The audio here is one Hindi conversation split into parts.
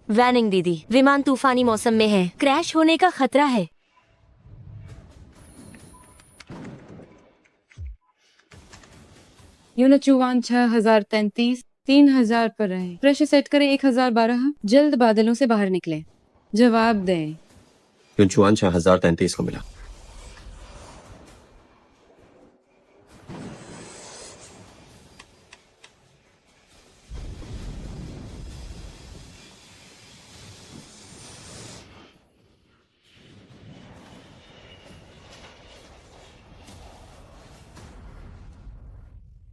वैनिंग दीदी, विमान तूफानी मौसम में है, क्रैश होने का खतरा है। यूनिट चुवान 6033 3000 पर रहे। प्रेशर सेट करें 1012। जल्द बादलों से बाहर निकलें। जवाब दें। युनचुआन 6033 को मिला।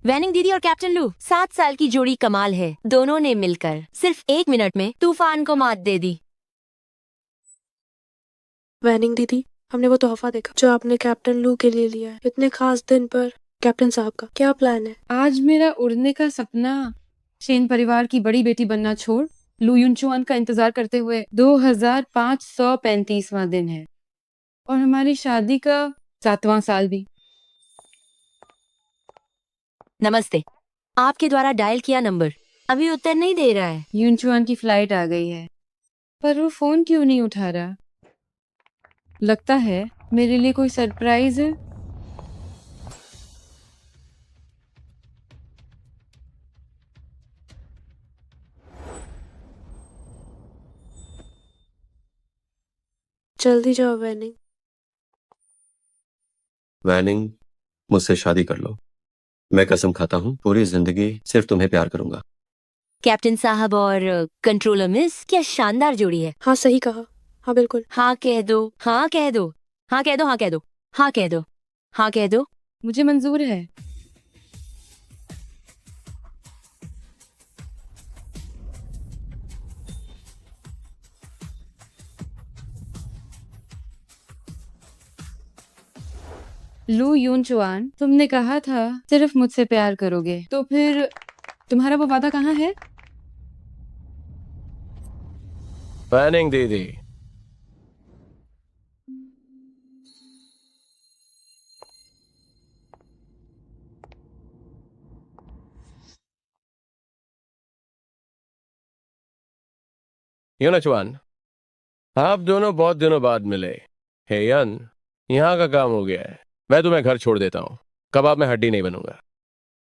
वैनिंग दीदी और कैप्टन लू, 7 साल की जोड़ी कमाल है। दोनों ने मिलकर सिर्फ 1 मिनट में तूफान को मात दे दी। वैनिंग दीदी, हमने वो तोहफा देखा जो आपने कैप्टन लू के लिए लिया है। इतने खास दिन पर कैप्टन साहब का क्या प्लान है? आज मेरा उड़ने का सपना शेन परिवार की बड़ी बेटी बनना छोड़ लू युनचुआन का इंतजार करते हुए 2535वां दिन है और हमारी शादी का 7वां साल भी। नमस्ते, आपके द्वारा डायल किया नंबर अभी उत्तर नहीं दे रहा है। युनचुआन की फ्लाइट आ गई है, पर वो फोन क्यों नहीं उठा रहा? लगता है मेरे लिए कोई सरप्राइज है। जल्दी जाओ वैनिंग। वैनिंग, मुझसे शादी कर लो। मैं कसम खाता हूँ पूरी जिंदगी सिर्फ तुम्हें प्यार करूंगा। कैप्टन साहब और कंट्रोलर मिस, क्या शानदार जोड़ी है। हाँ सही कहा। हाँ बिल्कुल। हाँ कह दो, हाँ कह दो, हाँ कह दो, हाँ कह दो, हाँ कह दो, हाँ कह दो। मुझे मंजूर है। लू युनचुआन, तुमने कहा था सिर्फ मुझसे प्यार करोगे, तो फिर तुम्हारा वो वादा कहाँ है? वैनिंग दीदी, यूनचुआन, आप दोनों बहुत दिनों बाद मिले। हे यन, यहाँ का काम हो गया है। मैं तुम्हें घर छोड़ देता हूँ। कबाब में हड्डी नहीं बनूंगा।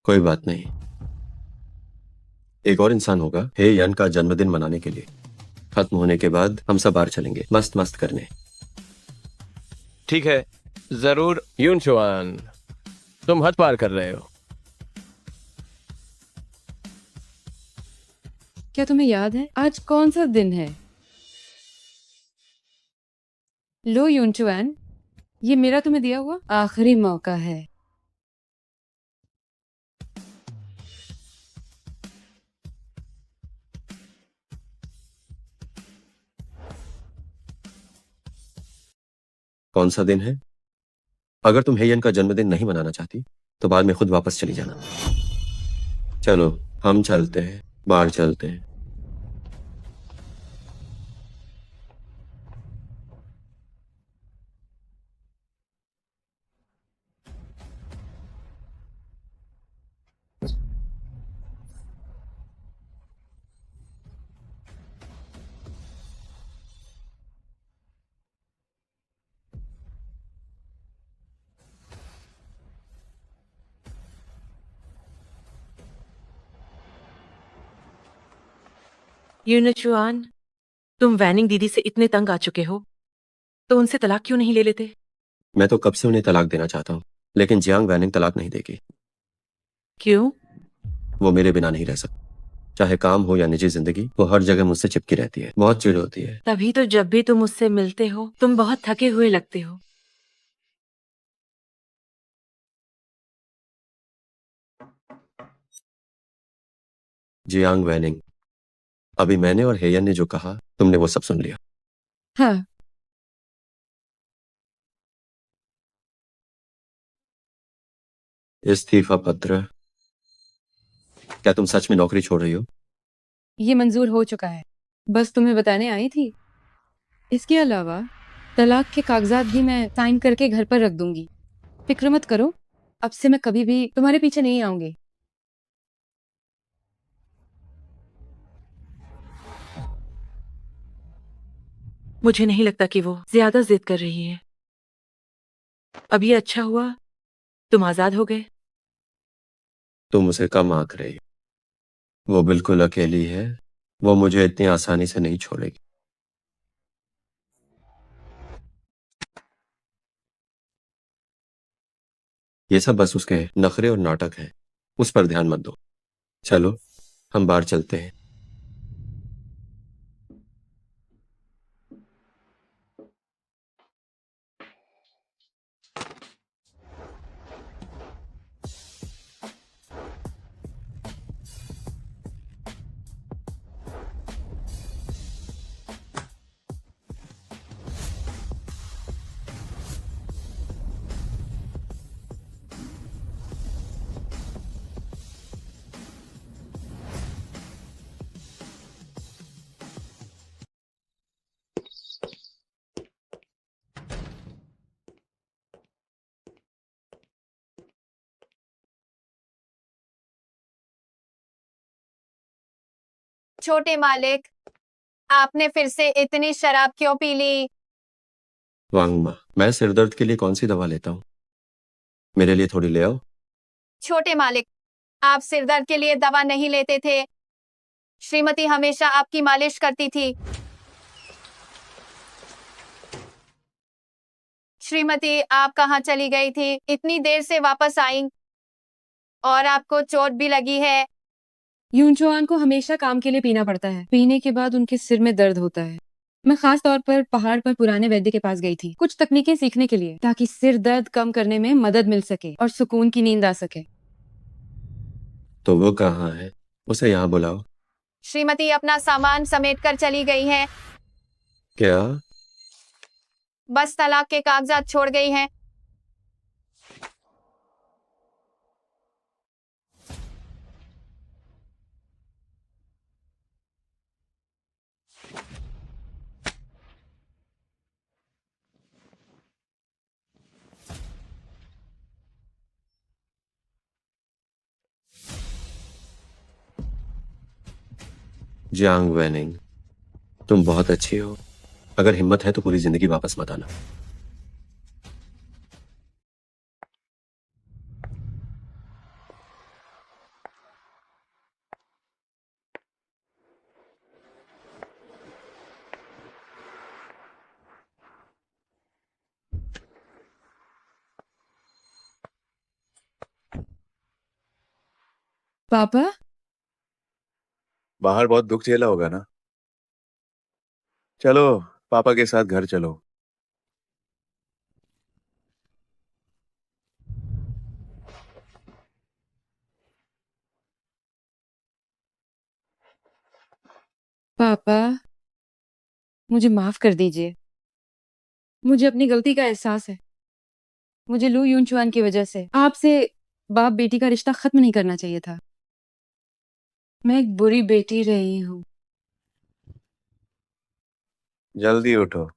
कोई बात नहीं, एक और इंसान होगा हे यन का जन्मदिन मनाने के लिए। खत्म होने के बाद हम सब बाहर चलेंगे मस्त मस्त करने। ठीक है, जरूर। यूनचुआन, तुम हद पार कर रहे हो। क्या तुम्हें याद है आज कौन सा दिन है? लो युनचुआन, ये मेरा तुम्हें दिया हुआ आखिरी मौका है। कौन सा दिन है? अगर तुम हेयन का जन्मदिन नहीं मनाना चाहती तो बाद में खुद वापस चली जाना। चलो हम चलते हैं, बाहर चलते हैं। यूनचुआन, तुम वैनिंग दीदी से इतने तंग आ चुके हो तो उनसे तलाक क्यों नहीं ले लेते? मैं तो कब से उन्हें तलाक देना चाहता हूँ, लेकिन जियांग वैनिंग तलाक नहीं देगी। क्यों? वो मेरे बिना नहीं रह सकती। चाहे काम हो या निजी जिंदगी, वो हर जगह मुझसे चिपकी रहती है। बहुत चिढ़ होती है। तभी तो जब भी तुम उससे मिलते हो तुम बहुत थके हुए लगते हो। जियांग वैनिंग, अभी मैंने और हेयन ने जो कहा तुमने वो सब सुन लिया। हाँ, इस्तीफा पत्र। क्या तुम सच में नौकरी छोड़ रही हो? ये मंजूर हो चुका है। बस तुम्हें बताने आई थी। इसके अलावा तलाक के कागजात भी मैं साइन करके घर पर रख दूंगी। फिक्र मत करो, अब से मैं कभी भी तुम्हारे पीछे नहीं आऊंगी। मुझे नहीं लगता कि वो ज्यादा जिद कर रही है। अब ये अच्छा हुआ तुम आजाद हो गए। तुम उसे कम आंक रही हो। वो बिल्कुल अकेली है। वो मुझे इतनी आसानी से नहीं छोड़ेगी। ये सब बस उसके नखरे और नाटक हैं। उस पर ध्यान मत दो। चलो हम बाहर चलते हैं। छोटे मालिक, आपने फिर से इतनी शराब क्यों पी ली? वांगमा, मैं सिरदर्द के लिए कौन सी दवा लेता हूँ? मेरे लिए थोड़ी ले आओ। छोटे मालिक, आप सिरदर्द के लिए दवा नहीं लेते थे। श्रीमती हमेशा आपकी मालिश करती थी। श्रीमती, आप कहाँ चली गई थी? इतनी देर से वापस आई और आपको चोट भी लगी है। यूनचुआन को हमेशा काम के लिए पीना पड़ता है। पीने के बाद उनके सिर में दर्द होता है। मैं खास तौर पर पहाड़ पर पुराने वैद्य के पास गई थी, कुछ तकनीकें सीखने के लिए, ताकि सिर दर्द कम करने में मदद मिल सके और सुकून की नींद आ सके। तो वो कहाँ है? उसे यहाँ बुलाओ। श्रीमती अपना सामान समेट कर चली गई हैं। क्या? बस तलाक के कागजात छोड़ गई हैं। जियांग वैनिंग, तुम बहुत अच्छी हो। अगर हिम्मत है तो पूरी जिंदगी वापस मत आना। पापा, बाहर बहुत दुख झेला होगा ना। चलो पापा के साथ घर चलो। पापा, मुझे माफ कर दीजिए। मुझे अपनी गलती का एहसास है। मुझे लू यूनचुआन की वजह से आपसे बाप बेटी का रिश्ता खत्म नहीं करना चाहिए था। मैं एक बुरी बेटी रही हूँ। जल्दी उठो।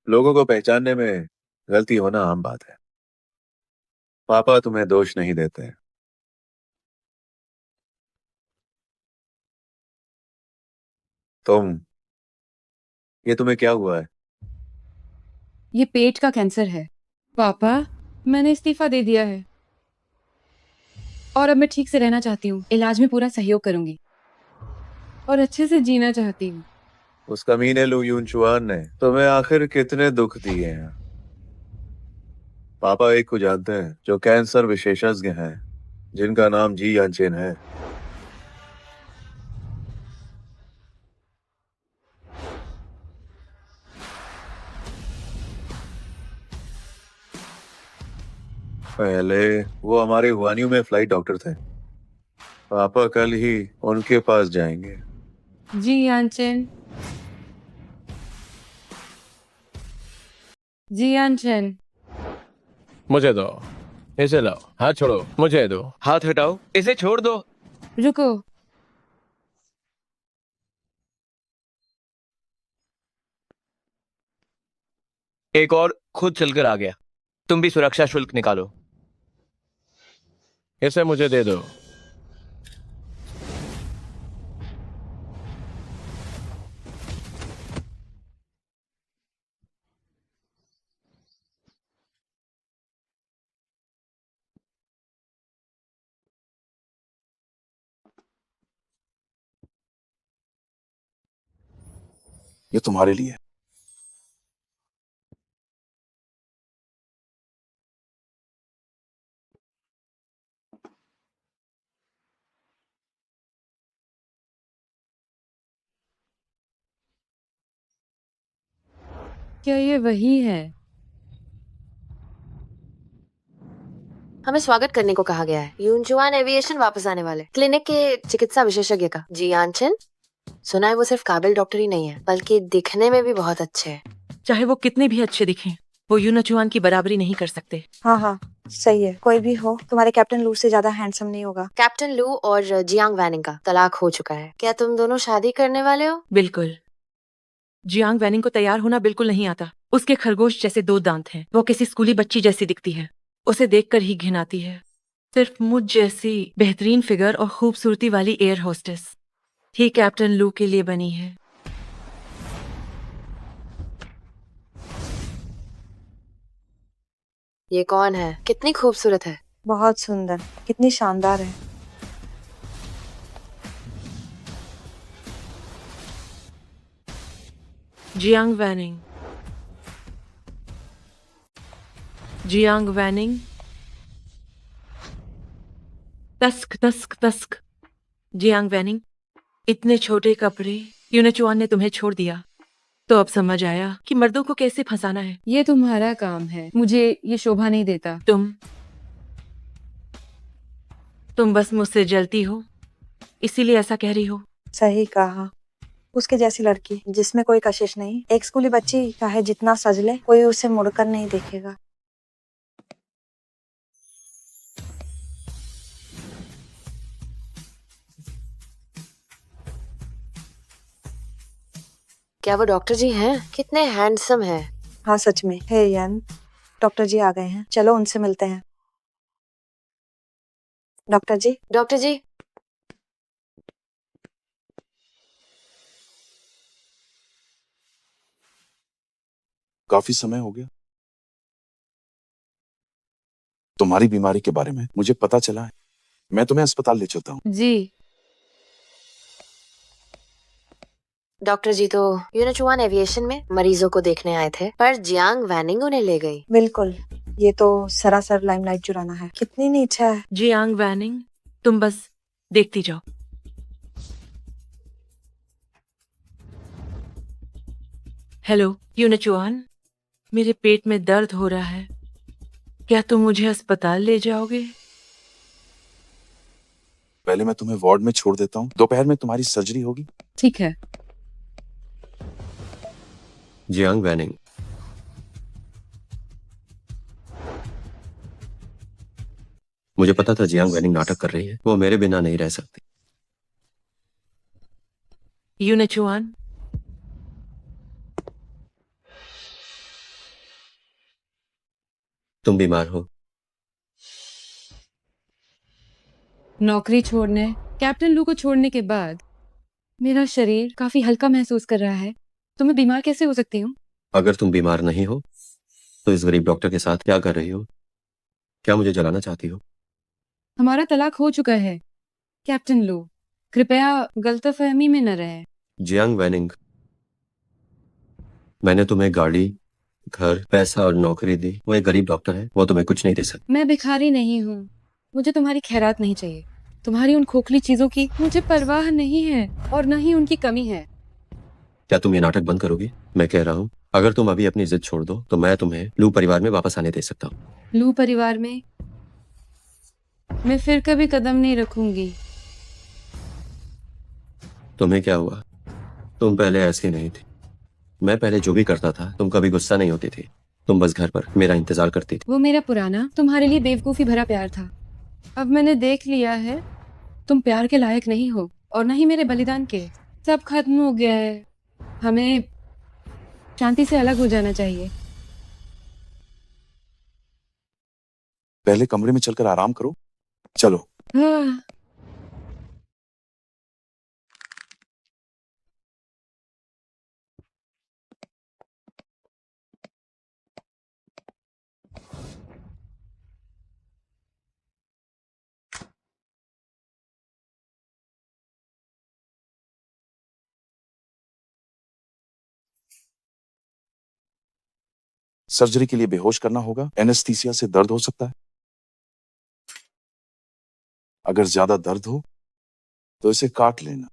लोगों को पहचानने में गलती होना आम बात है। पापा तुम्हें दोष नहीं देते। तुम, ये तुम्हें क्या हुआ है? ये पेट का कैंसर है। पापा, मैंने इस्तीफा दे दिया है और अब मैं ठीक से रहना चाहती हूँ। इलाज में पूरा सहयोग करूंगी और अच्छे से जीना चाहती हूँ। उस कमीने लू यूनचुआन ने तुम्हें आखिर कितने दुख दिए हैं? पापा एक को जानते हैं जो कैंसर विशेषज्ञ हैं, जिनका नाम जी यानचेन है। पहले वो हमारे हुआनियों में फ्लाइट डॉक्टर थे। पापा कल ही उनके पास जाएंगे। जी यानचेन, जी यानचेन। मुझे दो, इसे लाओ। हाथ छोड़ो, मुझे दो। हाथ हटाओ, इसे छोड़ दो। रुको। एक और खुद चलकर आ गया। तुम भी सुरक्षा शुल्क निकालो। इसे मुझे दे दो। ये तुम्हारे लिए। क्या ये वही है? हमें स्वागत करने को कहा गया है। यूनचुआन एविएशन वापस आने वाले क्लिनिक के चिकित्सा विशेषज्ञ का। जी आनचन, सुना है वो सिर्फ काबिल डॉक्टर ही नहीं है बल्कि दिखने में भी बहुत अच्छे हैं। चाहे वो कितने भी अच्छे दिखें, वो यूनचुआन की बराबरी नहीं कर सकते। हाँ हाँ सही है, कोई भी हो तुम्हारे कैप्टन लू से ज्यादा हैंडसम नहीं होगा। कैप्टन लू और जियांग वैनिंग का तलाक हो चुका है। क्या तुम दोनों शादी करने वाले हो? बिल्कुल। जियांग वैनिंग को तैयार होना बिल्कुल नहीं आता। उसके खरगोश जैसे 2 दांत हैं। वो किसी स्कूली बच्ची जैसी दिखती है। उसे देखकर ही घिन आती है। सिर्फ मुझ जैसी बेहतरीन फिगर और खूबसूरती वाली एयर होस्टेस ही कैप्टन लू के लिए बनी है। ये कौन है? कितनी खूबसूरत है। बहुत सुंदर, कितनी शानदार है। Jiang Wanning. Jiang Wanning. तस्क तस्क तस्क। जियांग वैनिंग, इतने छोटे कपड़े। यूनचुआन ने तुम्हें छोड़ दिया तो अब समझ आया कि मर्दों को कैसे फंसाना है। ये तुम्हारा काम है, मुझे ये शोभा नहीं देता। तुम बस मुझसे जलती हो, इसीलिए ऐसा कह रही हो। सही कहा, उसके जैसी लड़की जिसमें कोई कशिश नहीं। एक स्कूली बच्ची चाहे जितना सज ले, कोई उसे मुड़कर नहीं देखेगा। क्या वो डॉक्टर जी हैं? कितने हैंडसम हैं। हाँ सच में। हे यन, डॉक्टर जी आ गए हैं, चलो उनसे मिलते हैं। डॉक्टर जी। डॉक्टर जी। काफी समय हो गया। तुम्हारी बीमारी के बारे में मुझे पता चला है। मैं तुम्हें अस्पताल ले चलता हूँ। जी। डॉक्टर जी तो यूनचुआन एविएशन में मरीजों को देखने आए थे, पर जियांग वैनिंग उन्हें ले गई। बिल्कुल, ये तो सरासर लाइमलाइट चुराना है। कितनी नीच है। जियांग वैनिंग, तुम बस देखती जाओ। हेलो यूनचुआन, मेरे पेट में दर्द हो रहा है। क्या तुम मुझे अस्पताल ले जाओगे? पहले मैं तुम्हें वार्ड में छोड़ देता हूँ। दोपहर में तुम्हारी सर्जरी होगी। ठीक है। जियांग वैनिंग, मुझे पता था जियांग वैनिंग नाटक कर रही है। वो मेरे बिना नहीं रह सकती। यूनचुआन, तुम बीमार हो। नौकरी छोड़ने, कैप्टन लू को छोड़ने के बाद मेरा शरीर काफी हल्का महसूस कर रहा है। तो मैं बीमार कैसे हो सकती हूँ? अगर तुम बीमार नहीं हो तो इस गरीब डॉक्टर के साथ क्या कर रही हो? क्या मुझे जलाना चाहती हो? हमारा तलाक हो चुका है कैप्टन लू, कृपया गलतफहमी में न रहे। जियांग वैनिंग, मैंने तुम्हें गाड़ी, घर, पैसा और नौकरी दी। वो एक गरीब डॉक्टर है, वो तुम्हें कुछ नहीं दे सकती। मैं भिखारी नहीं हूँ, मुझे तुम्हारी खैरात नहीं चाहिए। तुम्हारी उन खोखली चीजों की मुझे परवाह नहीं है और न ही उनकी कमी है। क्या तुम ये नाटक बंद करोगी? मैं कह रहा हूँ, अगर तुम अभी अपनी जिद छोड़ दो तो मैं तुम्हें लू परिवार में वापस आने दे सकता हूँ। लू परिवार में मैं फिर कभी कदम नहीं रखूंगी। तुम्हें क्या हुआ? तुम पहले ऐसी नहीं थी। मैं पहले जो भी करता था तुम कभी गुस्सा नहीं होती थी। तुम बस घर पर मेरा इंतजार करती थी। वो मेरा पुराना तुम्हारे लिए बेवकूफी भरा प्यार था। अब मैंने देख लिया है तुम प्यार के लायक नहीं हो और न ही मेरे बलिदान के। सब खत्म हो गया है, हमें शांति से अलग हो जाना चाहिए। पहले कमरे में चलकर आराम करो। चलो। हाँ। सर्जरी के लिए बेहोश करना होगा। एनेस्थीसिया से दर्द हो सकता है। अगर ज्यादा दर्द हो तो इसे काट लेना।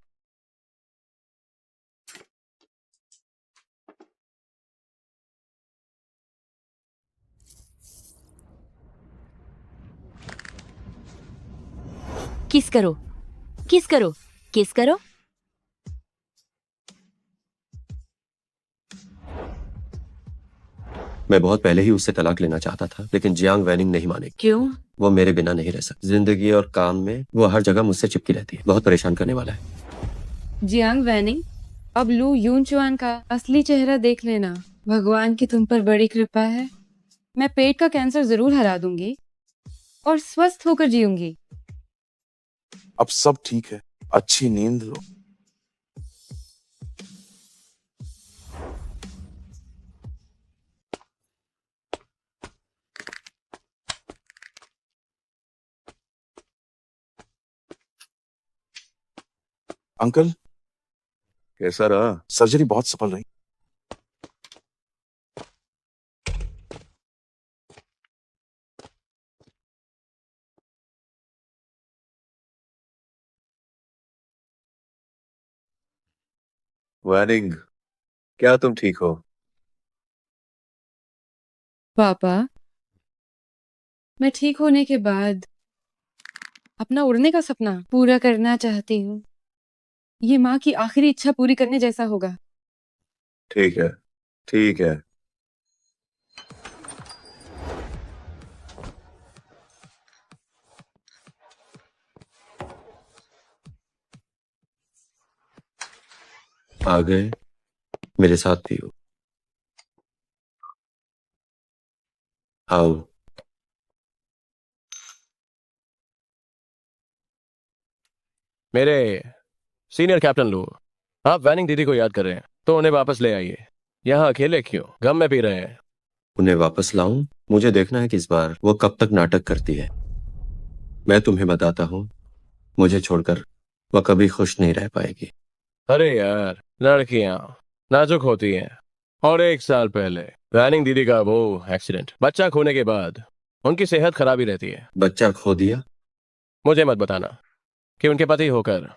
किस करो, किस करो, किस करो। मैं बहुत पहले ही उससे तलाक लेना चाहता था, लेकिन जियांग वैनिंग नहीं मानेगी। क्यों? वो मेरे बिना नहीं रह सकती। जिंदगी और काम में वो हर जगह मुझसे चिपकी रहती है। बहुत परेशान करने वाला है। जियांग वैनिंग, अब लू यूनचुआन का असली चेहरा देख लेना। भगवान की तुम पर बड़ी कृपा है। मैं पेट का कैंसर जरूर हरा दूंगी और स्वस्थ होकर जीऊंगी। अब सब ठीक है, अच्छी नींद लो। अंकल, कैसा रहा? सर्जरी बहुत सफल रही। वैनिंग, क्या तुम ठीक हो? पापा, मैं ठीक होने के बाद अपना उड़ने का सपना पूरा करना चाहती हूँ। ये माँ की आखिरी इच्छा पूरी करने जैसा होगा। ठीक है, ठीक है। आ गए, मेरे साथ पियो। आओ। मेरे सीनियर कैप्टन लू, आप वैनिंग दीदी को याद कर रहे हैं तो उन्हें वापस ले आइए। यहाँ अकेले क्यों गम में पी रहे हैं? उन्हें वापस लाऊं? मुझे देखना है कि इस बार वो कब तक नाटक करती है। मैं तुम्हें बताता हूँ, मुझे छोड़कर वह कभी खुश नहीं रह पाएगी। अरे यार, लड़कियां नाजुक होती हैं। और 1 साल पहले वैनिंग दीदी का वो एक्सीडेंट, बच्चा खोने के बाद उनकी सेहत खराब ही रहती है। बच्चा खो दिया? मुझे मत बताना कि उनके पति होकर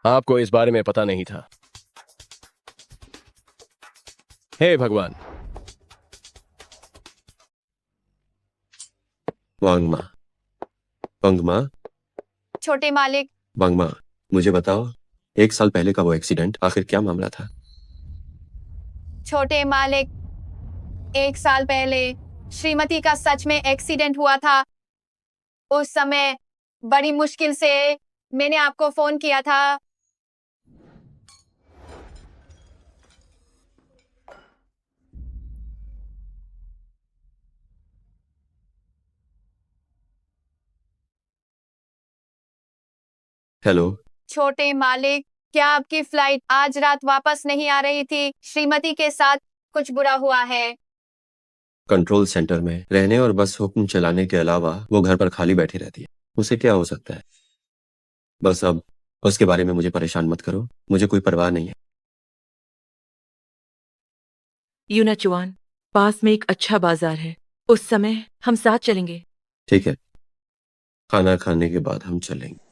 आपको इस बारे में पता नहीं था। हे भगवान। वांगमा, वांगमा, छोटे मालिक, वांगमा, मुझे बताओ, 1 साल पहले का वो एक्सीडेंट आखिर क्या मामला था? छोटे मालिक, 1 साल पहले श्रीमती का सच में एक्सीडेंट हुआ था। उस समय बड़ी मुश्किल से मैंने आपको फोन किया था। हेलो। छोटे मालिक, क्या आपकी फ्लाइट आज रात वापस नहीं आ रही थी? श्रीमती के साथ कुछ बुरा हुआ है। कंट्रोल सेंटर में रहने और बस हुक्म चलाने के अलावा वो घर पर खाली बैठी रहती है। उसे क्या हो सकता है? बस अब उसके बारे में मुझे परेशान मत करो, मुझे कोई परवाह नहीं है। यूनाचुआन, पास में एक अच्छा बाजार है, उस समय हम साथ चलेंगे। ठीक है, खाना खाने के बाद हम चलेंगे।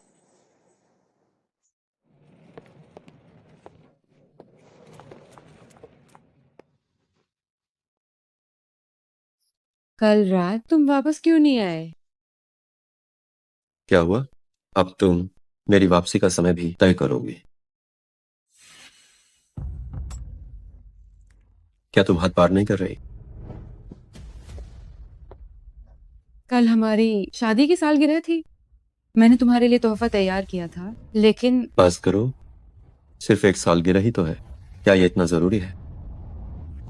कल रात तुम वापस क्यों नहीं आए? क्या हुआ? अब तुम मेरी वापसी का समय भी तय करोगी? क्या तुम हाथ पार नहीं कर रही? कल हमारी शादी की सालगिरह थी। मैंने तुम्हारे लिए तोहफा तैयार किया था, लेकिन बस करो, सिर्फ 1 सालगिरह ही तो है। क्या ये इतना जरूरी है?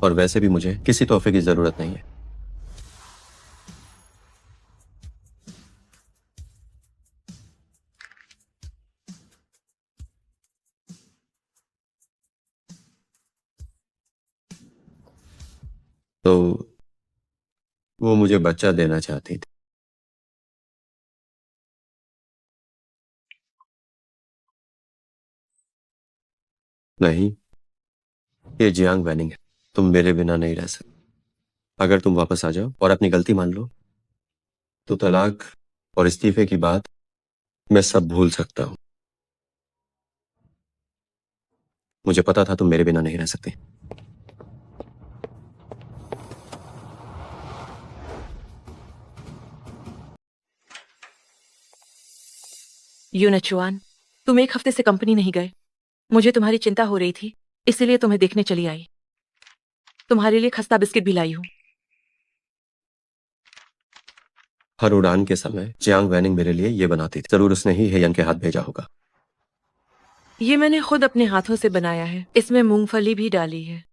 और वैसे भी मुझे किसी तोहफे की जरूरत नहीं है। तो वो मुझे बच्चा देना चाहती थी। नहीं, ये जियांग वैनिंग है। तुम मेरे बिना नहीं रह सकते। अगर तुम वापस आ जाओ और अपनी गलती मान लो तो तलाक और इस्तीफे की बात मैं सब भूल सकता हूं। मुझे पता था तुम मेरे बिना नहीं रह सकती। यूनचुआन, तुम एक हफ्ते से कंपनी नहीं गए। मुझे तुम्हारी चिंता हो रही थी, इसीलिए तुम्हें देखने चली आई। तुम्हारे लिए खस्ता बिस्किट भी लाई हूँ। हर उड़ान के समय जियांग वैनिंग मेरे लिए ये बनाती थी। जरूर उसने ही हेयन के हाथ भेजा होगा। ये मैंने खुद अपने हाथों से बनाया है। इसमें मूंगफली भी डाली है।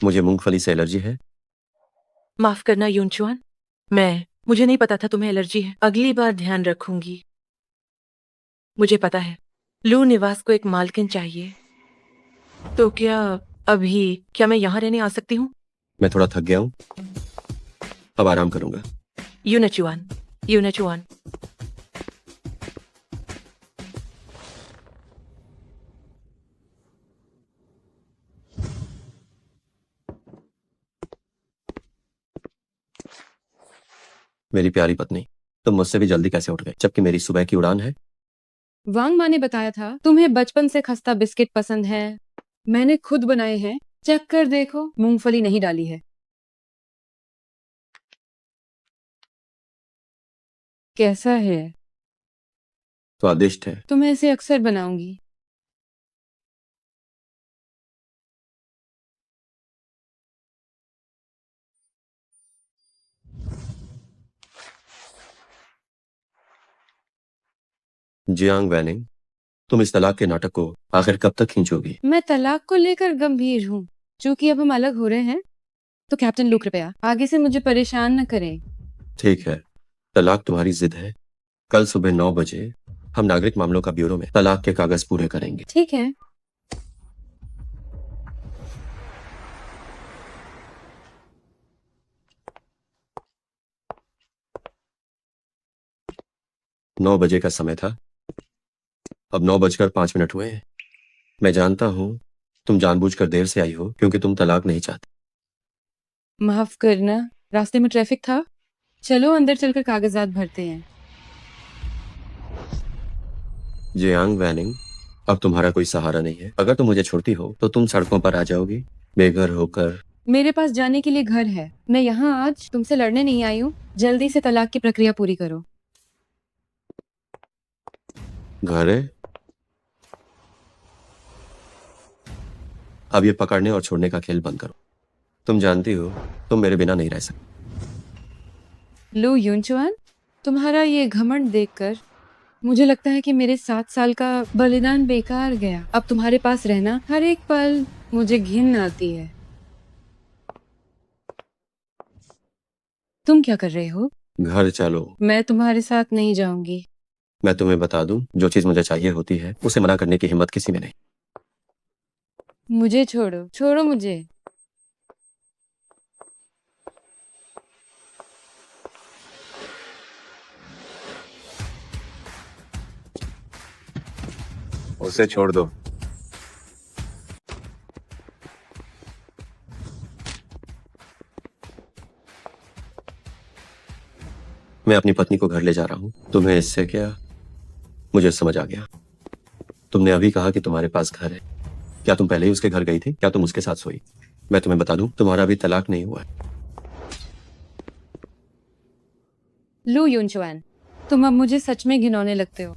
मुझे मूंगफली से एलर्जी है। माफ करना यूनचुआन, मुझे नहीं पता था तुम्हें एलर्जी है। अगली बार ध्यान रखूंगी। मुझे पता है लू निवास को एक मालकिन चाहिए, तो क्या मैं यहाँ रहने आ सकती हूँ? मैं थोड़ा थक गया हूँ, अब आराम करूंगा। यूनचुआन, यूनचुआन, मेरी प्यारी पत्नी, तुम मुझसे भी जल्दी कैसे उठ गए जबकि मेरी सुबह की उड़ान है? वांग माँ ने बताया था तुम्हें बचपन से खस्ता बिस्किट पसंद है। मैंने खुद बनाए हैं, चेक कर देखो, मूंगफली नहीं डाली है। कैसा है? स्वादिष्ट है। तो मैं इसे अक्सर बनाऊंगी। जियांग वैनिंग, तुम इस तलाक के नाटक को आखिर कब तक खींचोगी? मैं तलाक को लेकर गंभीर हूँ। चूंकि अब हम अलग हो रहे हैं, तो कैप्टन लू कृपया आगे से मुझे परेशान न करें। ठीक है, तलाक तुम्हारी जिद है। कल सुबह 9 बजे हम नागरिक मामलों का ब्यूरो में तलाक के कागज पूरे करेंगे। ठीक है। नौ बजे का समय था, अब 9:05 हुए हैं। मैं जानता हूँ तुम जानबूझकर देर से आई हो क्योंकि तुम तलाक नहीं चाहती। माफ करना, रास्ते में ट्रैफिक था। चलो अंदर चलकर कागजात भरते हैं। जियांग वैनिंग, अब तुम्हारा कोई सहारा नहीं है। अगर तुम मुझे छोड़ती हो तो तुम सड़कों पर आ जाओगी, बेघर होकर। मेरे पास जाने के लिए घर है। मैं यहाँ आज तुमसे लड़ने नहीं आई हूँ। जल्दी से तलाक की प्रक्रिया पूरी करो। घर है? अब ये पकड़ने और छोड़ने का खेल बंद करो। तुम जानती हो तुम मेरे बिना नहीं रह सकती। लू यूनचुआन, तुम्हारा ये घमंड देखकर मुझे लगता है कि मेरे 7 साल का बलिदान बेकार गया। अब तुम्हारे पास रहना हर एक पल मुझे घिन आती है। तुम क्या कर रहे हो? घर चलो। मैं तुम्हारे साथ नहीं जाऊंगी। मैं तुम्हें बता दूं, जो चीज मुझे चाहिए होती है उसे मना करने की हिम्मत किसी में नहीं। मुझे छोड़ो, छोड़ो मुझे। उसे छोड़ दो। मैं अपनी पत्नी को घर ले जा रहा हूँ। तुम्हें इससे क्या? मुझे समझ आ गया। तुमने अभी कहा कि तुम्हारे पास घर है। क्या तुम पहले ही उसके घर गई थी? क्या तुम उसके साथ सोई? मैं तुम्हें बता दूं, तुम्हारा अभी तलाक नहीं हुआ है। लू यूनचुआन, तुम अब मुझे सच में घिनौने लगते हो।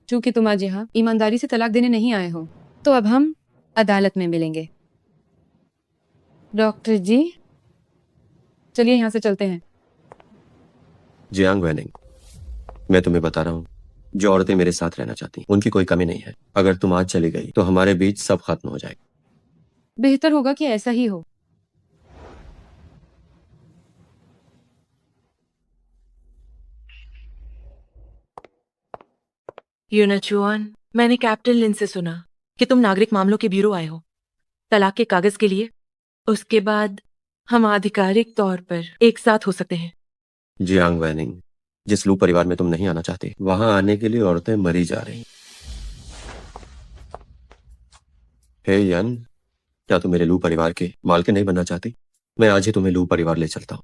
चूंकि तुम आज यहाँ ईमानदारी से तलाक देने नहीं आए हो, तो अब हम अदालत में मिलेंगे। डॉक्टर जी, चलिए यहाँ से चलते हैं। जियांग वैनिंग, मैं तुम्हें बता रहा हूँ, जो औरतें मेरे साथ रहना चाहती उनकी कोई कमी नहीं है। अगर तुम आज चली गई तो हमारे बीच सब खत्म हो जाएगा। बेहतर होगा कि ऐसा ही हो। यूनचुआन, मैंने कैप्टन लिन से सुना कि तुम नागरिक मामलों के ब्यूरो आए हो तलाक के कागज के लिए। उसके बाद हम आधिकारिक तौर पर एक साथ हो सकते हैं। जियांग वैनिंग, जिस लू परिवार में तुम नहीं आना चाहती, वहां आने के लिए औरतें मरी जा रही। हे यन, क्या तुम मेरे लू परिवार के मालकिन नहीं बनना चाहती? मैं आज ही तुम्हें लू परिवार ले चलता हूँ।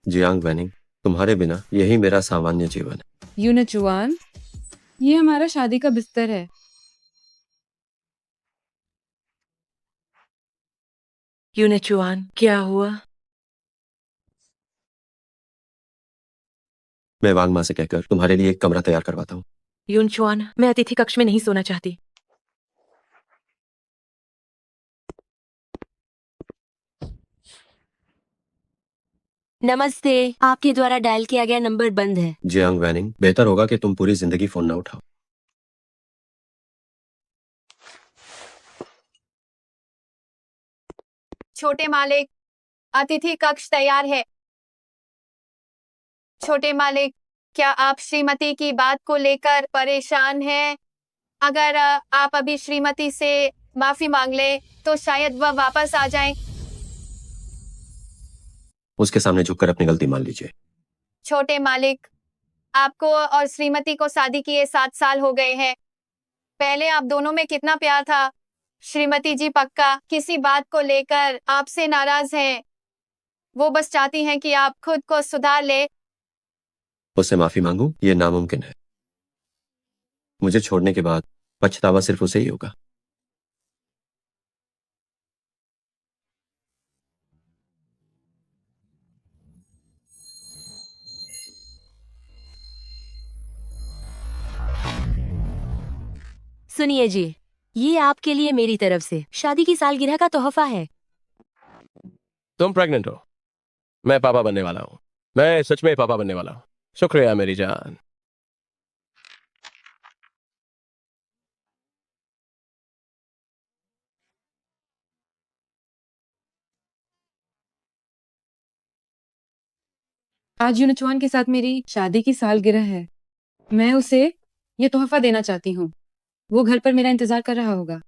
जियांग वैनिंग, तुम्हारे बिना यही मेरा सामान्य जीवन है। यूनचुआन, ये हमारा शादी का बिस्तर है। यूनेचुआन, क्या हुआ? मैं वांग माँ से कहकर तुम्हारे लिए एक कमरा तैयार करवाता हूँ। यूनचुआन, मैं अतिथि कक्ष में नहीं सोना चाहती। नमस्ते, आपके द्वारा डायल किया गया नंबर बंद है। जियांग वैनिंग, बेहतर होगा कि तुम पूरी जिंदगी फोन न उठाओ। छोटे मालिक, अतिथि कक्ष तैयार है। छोटे मालिक, क्या आप श्रीमती की बात को लेकर परेशान हैं? अगर आप अभी श्रीमती से माफी मांग लें तो शायद वह वापस आ जाएं। उसके सामने झुककर अपनी गलती मान लीजिए। छोटे मालिक, आपको और श्रीमती को शादी किए 7 साल हो गए हैं। पहले आप दोनों में कितना प्यार था। श्रीमती जी पक्का किसी बात को लेकर आपसे नाराज हैं। वो बस चाहती हैं कि आप खुद को सुधार ले। उससे माफी मांगू ये नामुमकिन है। मुझे छोड़ने के बाद पछतावा सिर्फ उसे ही होगा। सुनिए जी, ये आपके लिए मेरी तरफ से शादी की सालगिरह का तोहफा है। तुम प्रेग्नेंट हो? मैं पापा बनने वाला हूँ। मैं सच में पापा बनने वाला हूँ। शुक्रिया मेरी जान। आज यूनचुआन के साथ मेरी शादी की सालगिरह है। मैं उसे ये तोहफा देना चाहती हूँ। वो घर पर मेरा इंतजार कर रहा होगा।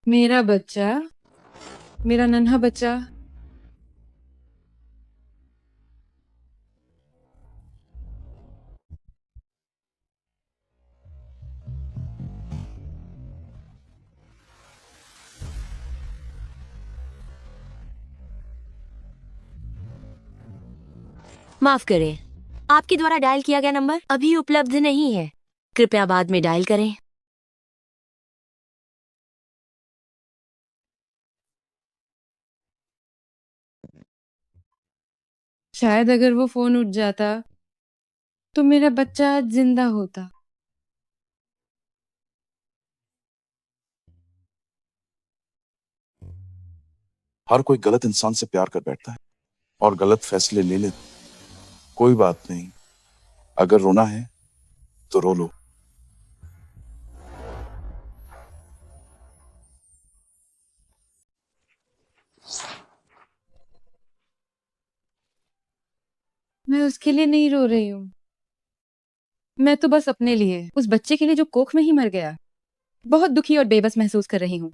मेरा बच्चा, मेरा नन्हा बच्चा। माफ करें, आपके द्वारा डायल किया गया नंबर अभी उपलब्ध नहीं है। कृपया बाद में डायल करें। शायद अगर वो फोन उठ जाता तो मेरा बच्चा आज जिंदा होता। हर कोई गलत इंसान से प्यार कर बैठता है और गलत फैसले ले लेता है। कोई बात नहीं, अगर रोना है तो रो लो। मैं उसके लिए नहीं रो रही हूँ। मैं तो बस अपने लिए, उस बच्चे के लिए जो कोख में ही मर गया। बहुत दुखी और बेबस महसूस कर रही हूँ।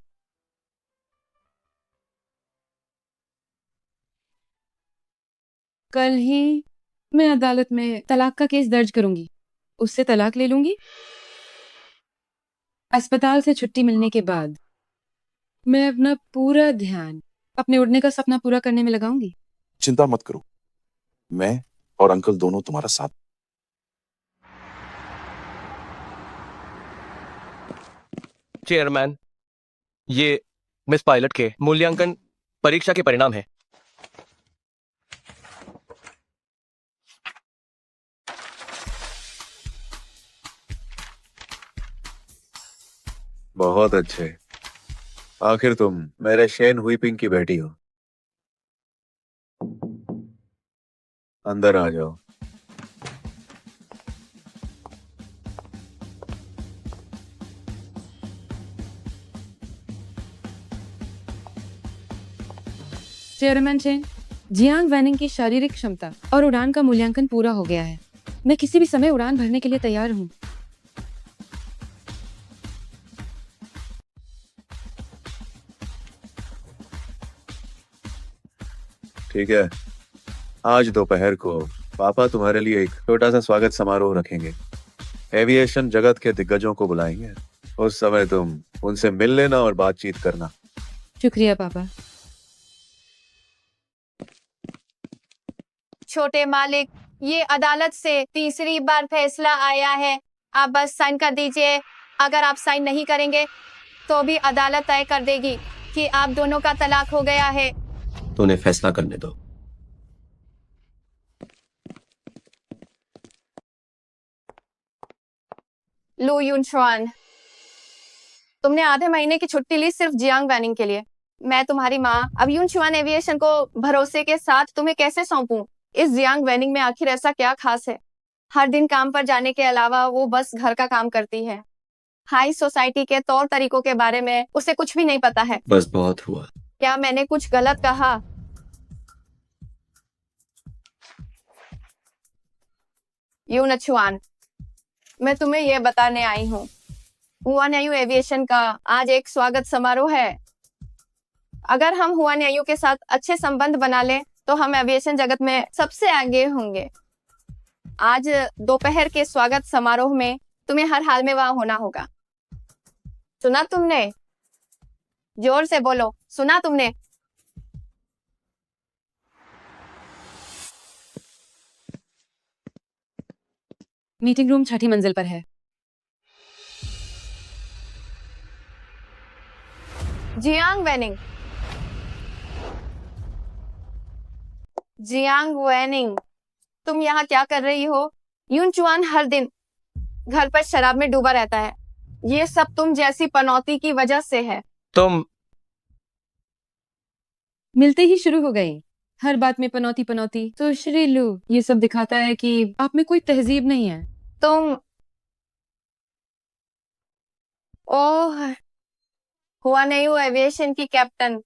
कल ही मैं अदालत में तलाक का केस दर्ज करूंगी। उससे तलाक ले लूंगी। अस्पताल से छुट्टी मिलने के बाद मैं अपना पूरा ध्यान अपने उड़ने का सपना पूरा करने में लगाऊंगी। चिंता मत करो, मैं और अंकल दोनों तुम्हारा साथ। चेयरमैन, ये मिस पायलट के मूल्यांकन परीक्षा के परिणाम है। बहुत अच्छे। आखिर तुम मेरे शेन हुईपिंग की बेटी हो। अंदर आ जाओ। चेयरमैन चेन, जियांग वैनिंग की शारीरिक क्षमता और उड़ान का मूल्यांकन पूरा हो गया है। मैं किसी भी समय उड़ान भरने के लिए तैयार हूँ। ठीक है, आज दोपहर को पापा तुम्हारे लिए एक छोटा सा स्वागत समारोह रखेंगे। एविएशन जगत के दिग्गजों को बुलाएंगे। उस समय तुम उनसे मिल लेना और बातचीत करना। शुक्रिया पापा। छोटे मालिक, ये अदालत से तीसरी बार फैसला आया है। आप बस साइन कर दीजिए। अगर आप साइन नहीं करेंगे तो भी अदालत तय कर देगी कि आप दोनों का तलाक हो गया है। तो उन्हें फैसला करने दो। लू यूनशुआन, तुमने आधे महीने की छुट्टी ली सिर्फ जियांग वैनिंग के लिए। मैं तुम्हारी माँ अब यूनशुआन एविएशन को भरोसे के साथ तुम्हें कैसे सौंपूं? इस जियांग वैनिंग में आखिर ऐसा क्या खास है? हर दिन काम पर जाने के अलावा वो बस घर का काम करती है। हाई सोसाइटी के तौर तरीकों के बारे में उसे कुछ भी नहीं पता है। बस बहुत हुआ। क्या मैंने कुछ गलत कहा? यूनशुआन, मैं तुम्हें यह बताने आई हूँ, हुआनयायू एविएशन का आज एक स्वागत समारोह है। अगर हम हुआनयायू के साथ अच्छे संबंध बना लें तो हम एविएशन जगत में सबसे आगे होंगे। आज दोपहर के स्वागत समारोह में तुम्हें हर हाल में वहां होना होगा। सुना तुमने? जोर से बोलो, सुना तुमने? मीटिंग रूम 6ठी मंजिल पर है। जियांग वैनिंग, जियांग वैनिंग, तुम यहाँ क्या कर रही हो? यूनचुआन हर दिन घर पर शराब में डूबा रहता है। ये सब तुम जैसी पनौती की वजह से है। तुम मिलते ही शुरू हो गई। हर बात में पनौती पनौती। तो श्री लू, ये सब दिखाता है कि आप में कोई तहजीब नहीं है। तुम ओह, हुआनयायू एविएशन की कैप्टन,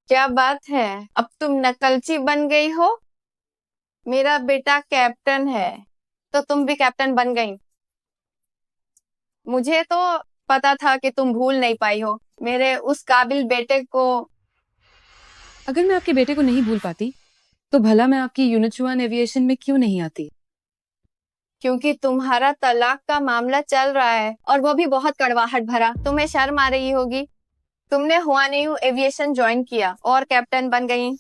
क्या बात है, अब तुम नकलची बन गई हो? मेरा बेटा कैप्टन है तो तुम भी कैप्टन बन गई। मुझे तो पता था कि तुम भूल नहीं पाई हो मेरे उस काबिल बेटे को। अगर मैं आपके बेटे को नहीं भूल पाती तो भला मैं आपकी यूनिचुआन एविएशन में क्यों नहीं आती? क्योंकि तुम्हारा तलाक का मामला चल रहा है और वो भी बहुत कड़वाहट भरा। तुम्हें शर्म आ रही होगी। तुमने हुआनयायू एविएशन ज्वाइन किया और कैप्टन बन गई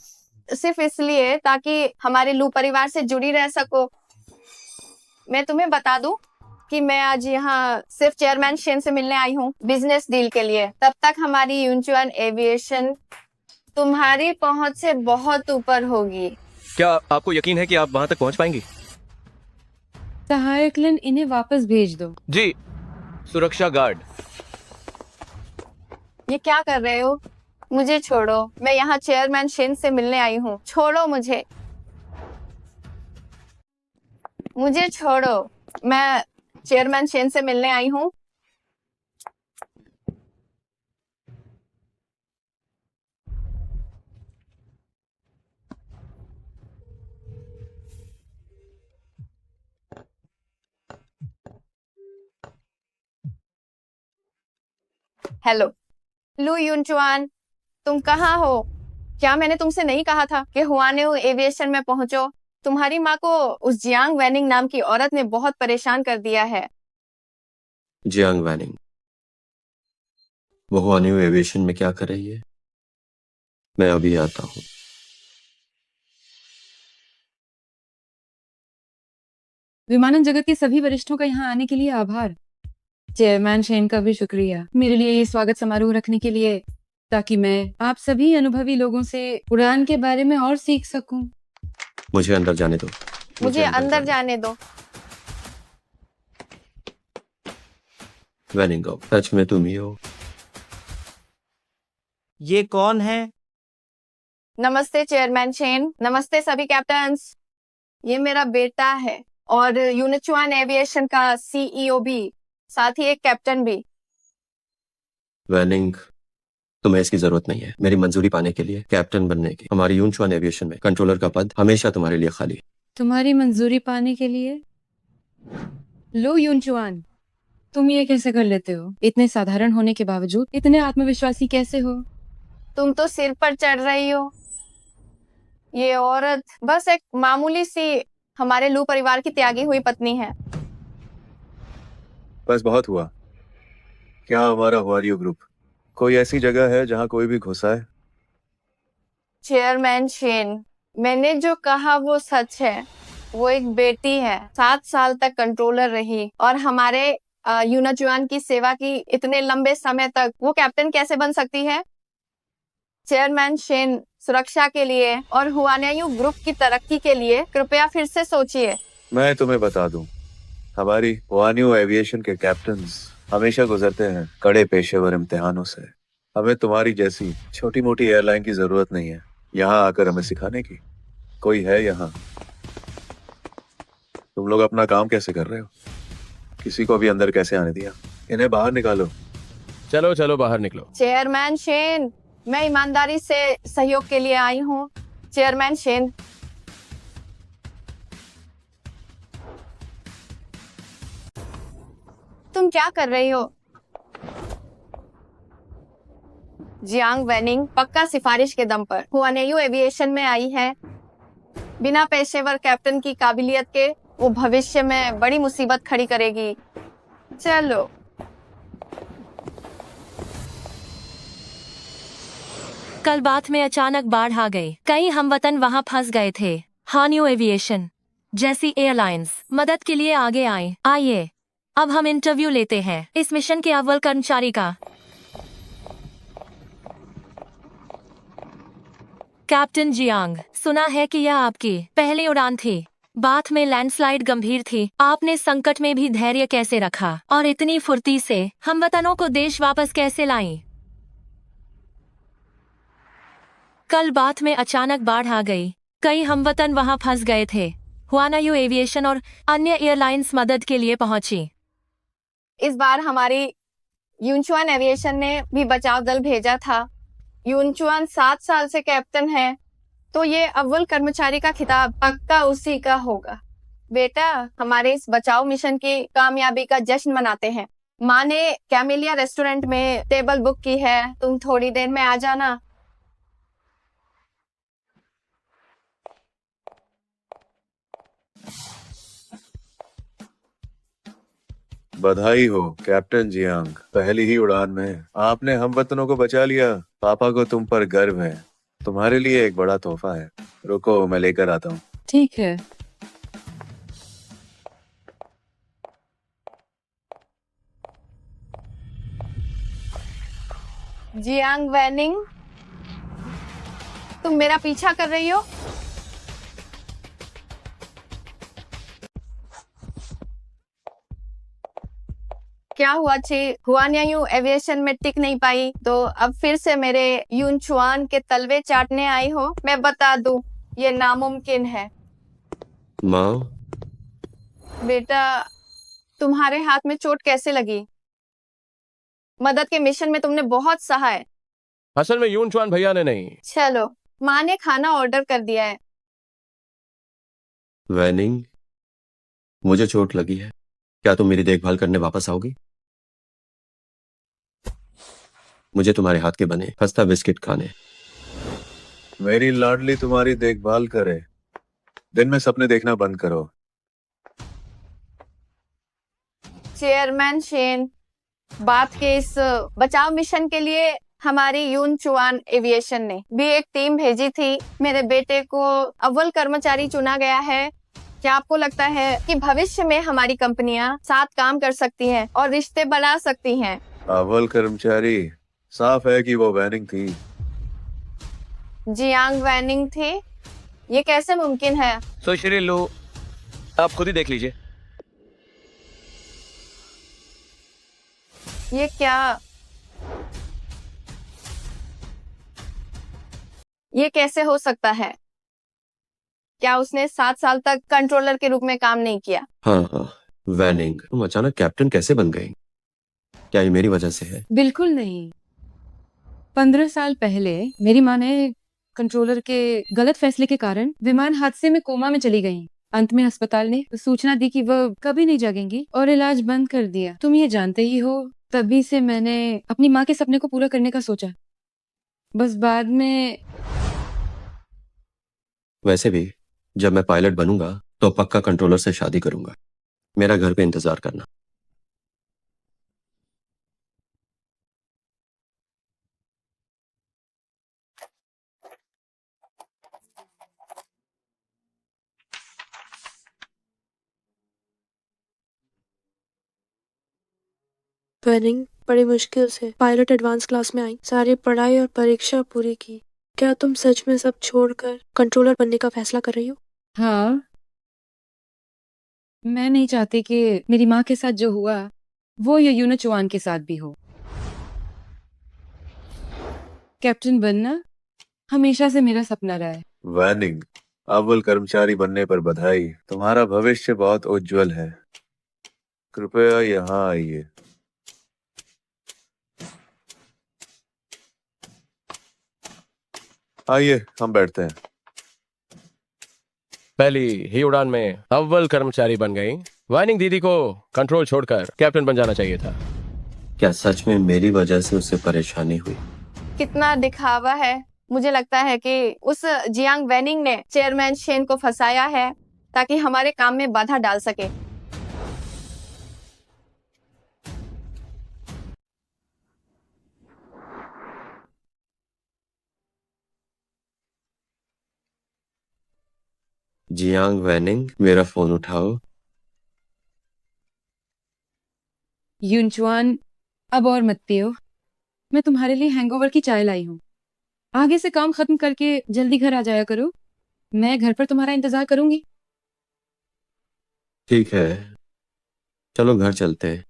सिर्फ इसलिए ताकि हमारे लू परिवार से जुड़ी रह सको। मैं तुम्हें बता दूं कि मैं आज यहाँ सिर्फ चेयरमैन शेन से मिलने आई हूँ बिजनेस डील के लिए। तब तक हमारी यूनचुआन एविएशन तुम्हारी पहुंच से बहुत ऊपर होगी। क्या आपको यकीन है कि आप वहां तक पहुंच पाएंगी? सहायक लिन, इन्हें वापस भेज दो। जी, सुरक्षा गार्ड। ये क्या कर रहे हो? मुझे छोड़ो, मैं यहाँ चेयरमैन शेन से मिलने आई हूँ। छोड़ो मुझे, मुझे छोड़ो, मैं चेयरमैन शेन से मिलने आई हूँ। हेलो लू यूनचुआन, तुम कहाँ हो? क्या मैंने तुमसे नहीं कहा था कि हुआनयायू एविएशन में पहुंचो? तुम्हारी माँ को उस जियांग वैनिंग नाम की औरत ने बहुत परेशान कर दिया है। जियांग वैनिंग, वो हुआनयायू एविएशन में क्या कर रही है? मैं अभी आता हूँ। विमानन जगत के सभी वरिष्ठों का यहाँ आने के लिए आभार। चेयरमैन शेन का भी शुक्रिया मेरे लिए ये स्वागत समारोह रखने के लिए, ताकि मैं आप सभी अनुभवी लोगों से उड़ान के बारे में और सीख सकूं। मुझे अंदर जाने दो। मुझे अंदर जाने दो। वैनिंग गो, सच में तुम ही हो? ये कौन है? नमस्ते चेयरमैन शेन, नमस्ते सभी कैप्टन्स। ये मेरा बेटा है और यूनिचुआन एविएशन का सीईओ भी, साथ ही एक कैप्टन भी। वैनिंग, तुम्हें इसकी जरूरत नहीं है। मेरी मंजूरी पाने के लिए कैप्टन बनने की हमारी यूनचुआन एविएशन में कंट्रोलर का पद हमेशा तुम्हारे लिए खाली है। तुम्हारी मंजूरी पाने के लिए? लो यूनचुआन, तुम ये कैसे कर लेते हो? इतने साधारण होने के बावजूद इतने आत्मविश्वासी कैसे हो? तुम तो सिर पर चढ़ रही हो। ये औरत बस एक मामूली सी हमारे लू परिवार की त्यागी हुई पत्नी है। बस बहुत हुआ। क्या हमारा हुआरियो ग्रुप कोई ऐसी जगह है जहां कोई भी घुसा है? चेयरमैन शेन, मैंने जो कहा वो सच है। वो एक बेटी है, 7 साल तक कंट्रोलर रही और हमारे यूनाचुआन की सेवा की। इतने लंबे समय तक वो कैप्टन कैसे बन सकती है? चेयरमैन शेन, सुरक्षा के लिए और हुआनियू ग्रुप की तरक्की के लिए कृपया फिर से सोचिए। मैं तुम्हें बता दूं, हमारी हुआनियू एविएशन के कैप्टन्स हमेशा गुजरते हैं कड़े पेशेवर इम्तिहानों से। हमें तुम्हारी जैसी छोटी मोटी एयरलाइन की जरूरत नहीं है यहाँ आकर हमें सिखाने की। कोई है यहाँ? तुम लोग अपना काम कैसे कर रहे हो? किसी को भी अंदर कैसे आने दिया? इन्हें बाहर निकालो। चलो चलो बाहर निकलो। चेयरमैन शेन, मैं ईमानदारी से सहयोग के लिए आई हूँ। चेयरमैन शेन, तुम क्या कर रही हो? जियांग वैनिंग पक्का सिफारिश के दम पर हुआनियू एविएशन में आई है। बिना पेशेवर कैप्टन की काबिलियत के वो भविष्य में बड़ी मुसीबत खड़ी करेगी। चलो। कल बात में अचानक बाढ़ आ गई। कई हमवतन वहां फंस गए थे। हानियो एविएशन जैसी एयरलाइंस मदद के लिए आगे आए। आइए अब हम इंटरव्यू लेते हैं इस मिशन के अव्वल कर्मचारी का। कैप्टन जियांग, सुना है कि यह आपकी पहली उड़ान थी। बात में लैंडस्लाइड गंभीर थी। आपने संकट में भी धैर्य कैसे रखा और इतनी फुर्ती से हमवतनों को देश वापस कैसे लाई? कल बात में अचानक बाढ़ आ गई। कई हमवतन वहां फंस गए थे। हुआनियू एविएशन और अन्य एयरलाइंस मदद के लिए पहुंची। इस बार हमारी यूनचुआन एविएशन ने भी बचाव दल भेजा था। यूनचुआन 7 साल से कैप्टन है, तो ये अव्वल कर्मचारी का खिताब पक्का उसी का होगा। बेटा, हमारे इस बचाव मिशन की कामयाबी का जश्न मनाते हैं। माँ ने कैमेलिया रेस्टोरेंट में टेबल बुक की है, तुम थोड़ी देर में आ जाना। बधाई हो कैप्टन जियांग, पहली ही उड़ान में आपने हमवतनों को बचा लिया। पापा को तुम पर गर्व है। तुम्हारे लिए एक बड़ा तोहफा है। रुको, मैं लेकर आता हूँ। ठीक है। जियांग वैनिंग, तुम मेरा पीछा कर रही हो? क्या हुआ छी? हुआनियू एविएशन में टिक नहीं पाई तो अब फिर से मेरे यूनचुआन के तलवे चाटने आई हो? मैं बता दूं, ये नामुमकिन है। माँ, बेटा, तुम्हारे हाथ में चोट कैसे लगी? मदद के मिशन में तुमने बहुत सहा है। असल में यूनचुआन भैया ने नहीं। चलो, माँ ने खाना ऑर्डर कर दिया है। वैनिंग, मुझे चोट लगी है। क्या तुम मेरी देखभाल करने वापस आओगी? मुझे तुम्हारे हाथ के बने खस्ता बिस्किट खाने। मेरी लाडली तुम्हारी देखभाल करे। दिन में सपने देखना बंद करो। चेयरमैन शेन, बात के इस बचाव मिशन के लिए हमारी यूनचुआन एविएशन ने भी एक टीम भेजी थी। मेरे बेटे को अव्वल कर्मचारी चुना गया है। क्या आपको लगता है कि भविष्य में हमारी कंपनियां साथ काम कर सकती हैं और रिश्ते बना सकती हैं? अव्वल कर्मचारी, साफ है कि वो वैनिंग थी। जियांग वैनिंग थी? ये कैसे मुमकिन है? सुश्री लू, आप खुद ही देख लीजिए। ये क्या? ये कैसे हो सकता है? क्या उसने 7 साल तक कंट्रोलर के रूप में काम नहीं किया? हाँ हाँ, वैनिंग, तुम अचानक कैप्टन कैसे बन गई? क्या ये मेरी वजह से है? बिल्कुल नहीं। 15 साल पहले मेरी माँ ने कंट्रोलर के गलत फैसले के कारण विमान हादसे में कोमा में चली गई। अंत में अस्पताल ने सूचना दी कि वह कभी नहीं जागेंगी और इलाज बंद कर दिया। तुम ये जानते ही हो, तभी से मैंने अपनी माँ के सपने को पूरा करने का सोचा। बस बाद में वैसे भी जब मैं पायलट बनूंगा तो पक्का कंट्रोलर से शादी करूंगा। मेरा घर पे इंतजार करना। वैनिंग बड़ी मुश्किल से पायलट एडवांस क्लास में आई, सारी पढ़ाई और परीक्षा पूरी की। क्या तुम सच में सब छोड़कर कंट्रोलर बनने का फैसला कर रही हो? हाँ, मैं नहीं चाहती कि मेरी माँ के साथ जो हुआ वो ये यूना चौहान के साथ भी हो। कैप्टन बनना हमेशा से मेरा सपना रहा है। वैनिंग, अव्वल कर्मचारी बनने पर बधाई। तुम्हारा भविष्य बहुत उज्जवल है। कृपया यहाँ आइए। आइए, हम बैठते हैं। पहली ही उड़ान में अव्वल कर्मचारी बन गई। वाइनिंग दीदी को कंट्रोल छोड़कर कैप्टन बन जाना चाहिए था। क्या सच में मेरी वजह से उसे परेशानी हुई? कितना दिखावा है। मुझे लगता है कि उस जियांग वैनिंग ने चेयरमैन शेन को फंसाया है ताकि हमारे काम में बाधा डाल सके। जियांग वैनिंग, मेरा फोन उठाओ। यूनचुआन, अब और मत पियो। मैं तुम्हारे लिए हैंगओवर की चाय लाई हूँ। आगे से काम खत्म करके जल्दी घर आ जाया करो। मैं घर पर तुम्हारा इंतजार करूंगी। ठीक है, चलो घर चलते हैं।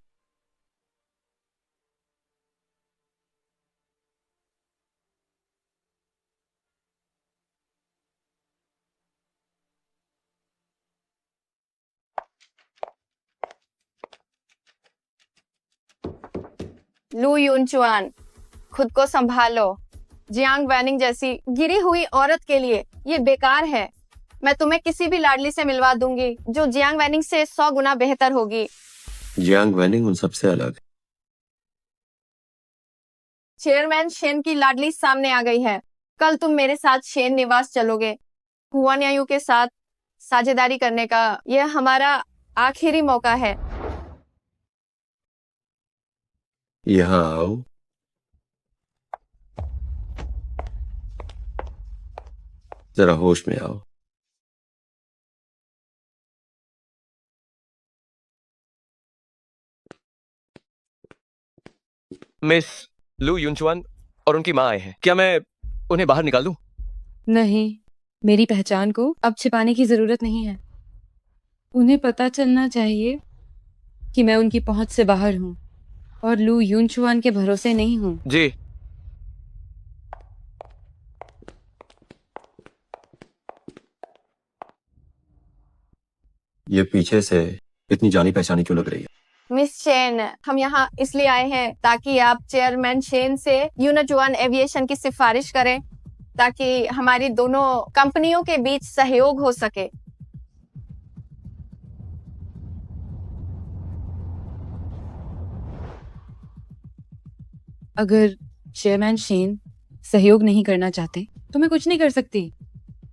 लू यूनचुआन, खुद को संभालो। जियांग वैनिंग जैसी गिरी हुई औरत के लिए ये बेकार है। मैं तुम्हें किसी भी लाडली से मिलवा दूंगी जो जियांग वैनिंग से 100 गुना बेहतर होगी। जियांग वैनिंग उन सबसे अलग है। चेयरमैन शेन की लाडली सामने आ गई है। कल तुम मेरे साथ शेन निवास चलोगे। हुआनयायू के साथ साझेदारी करने का यह हमारा आखिरी मौका है। यहाँ आओ। जरा होश में आओ। मिस लू यूनचुआन और उनकी माँ आए हैं। क्या मैं उन्हें बाहर निकाल दूं? नहीं, मेरी पहचान को अब छिपाने की जरूरत नहीं है। उन्हें पता चलना चाहिए कि मैं उनकी पहुंच से बाहर हूँ और लू यूनचुआन के भरोसे नहीं हूँ। जी। ये पीछे से इतनी जानी पहचानी क्यों लग रही है? मिस शेन, हम यहाँ इसलिए आए हैं ताकि आप चेयरमैन शेन से यूनाचुआन एविएशन की सिफारिश करें ताकि हमारी दोनों कंपनियों के बीच सहयोग हो सके। अगर चेयरमैन शेन सहयोग नहीं करना चाहते तो मैं कुछ नहीं कर सकती।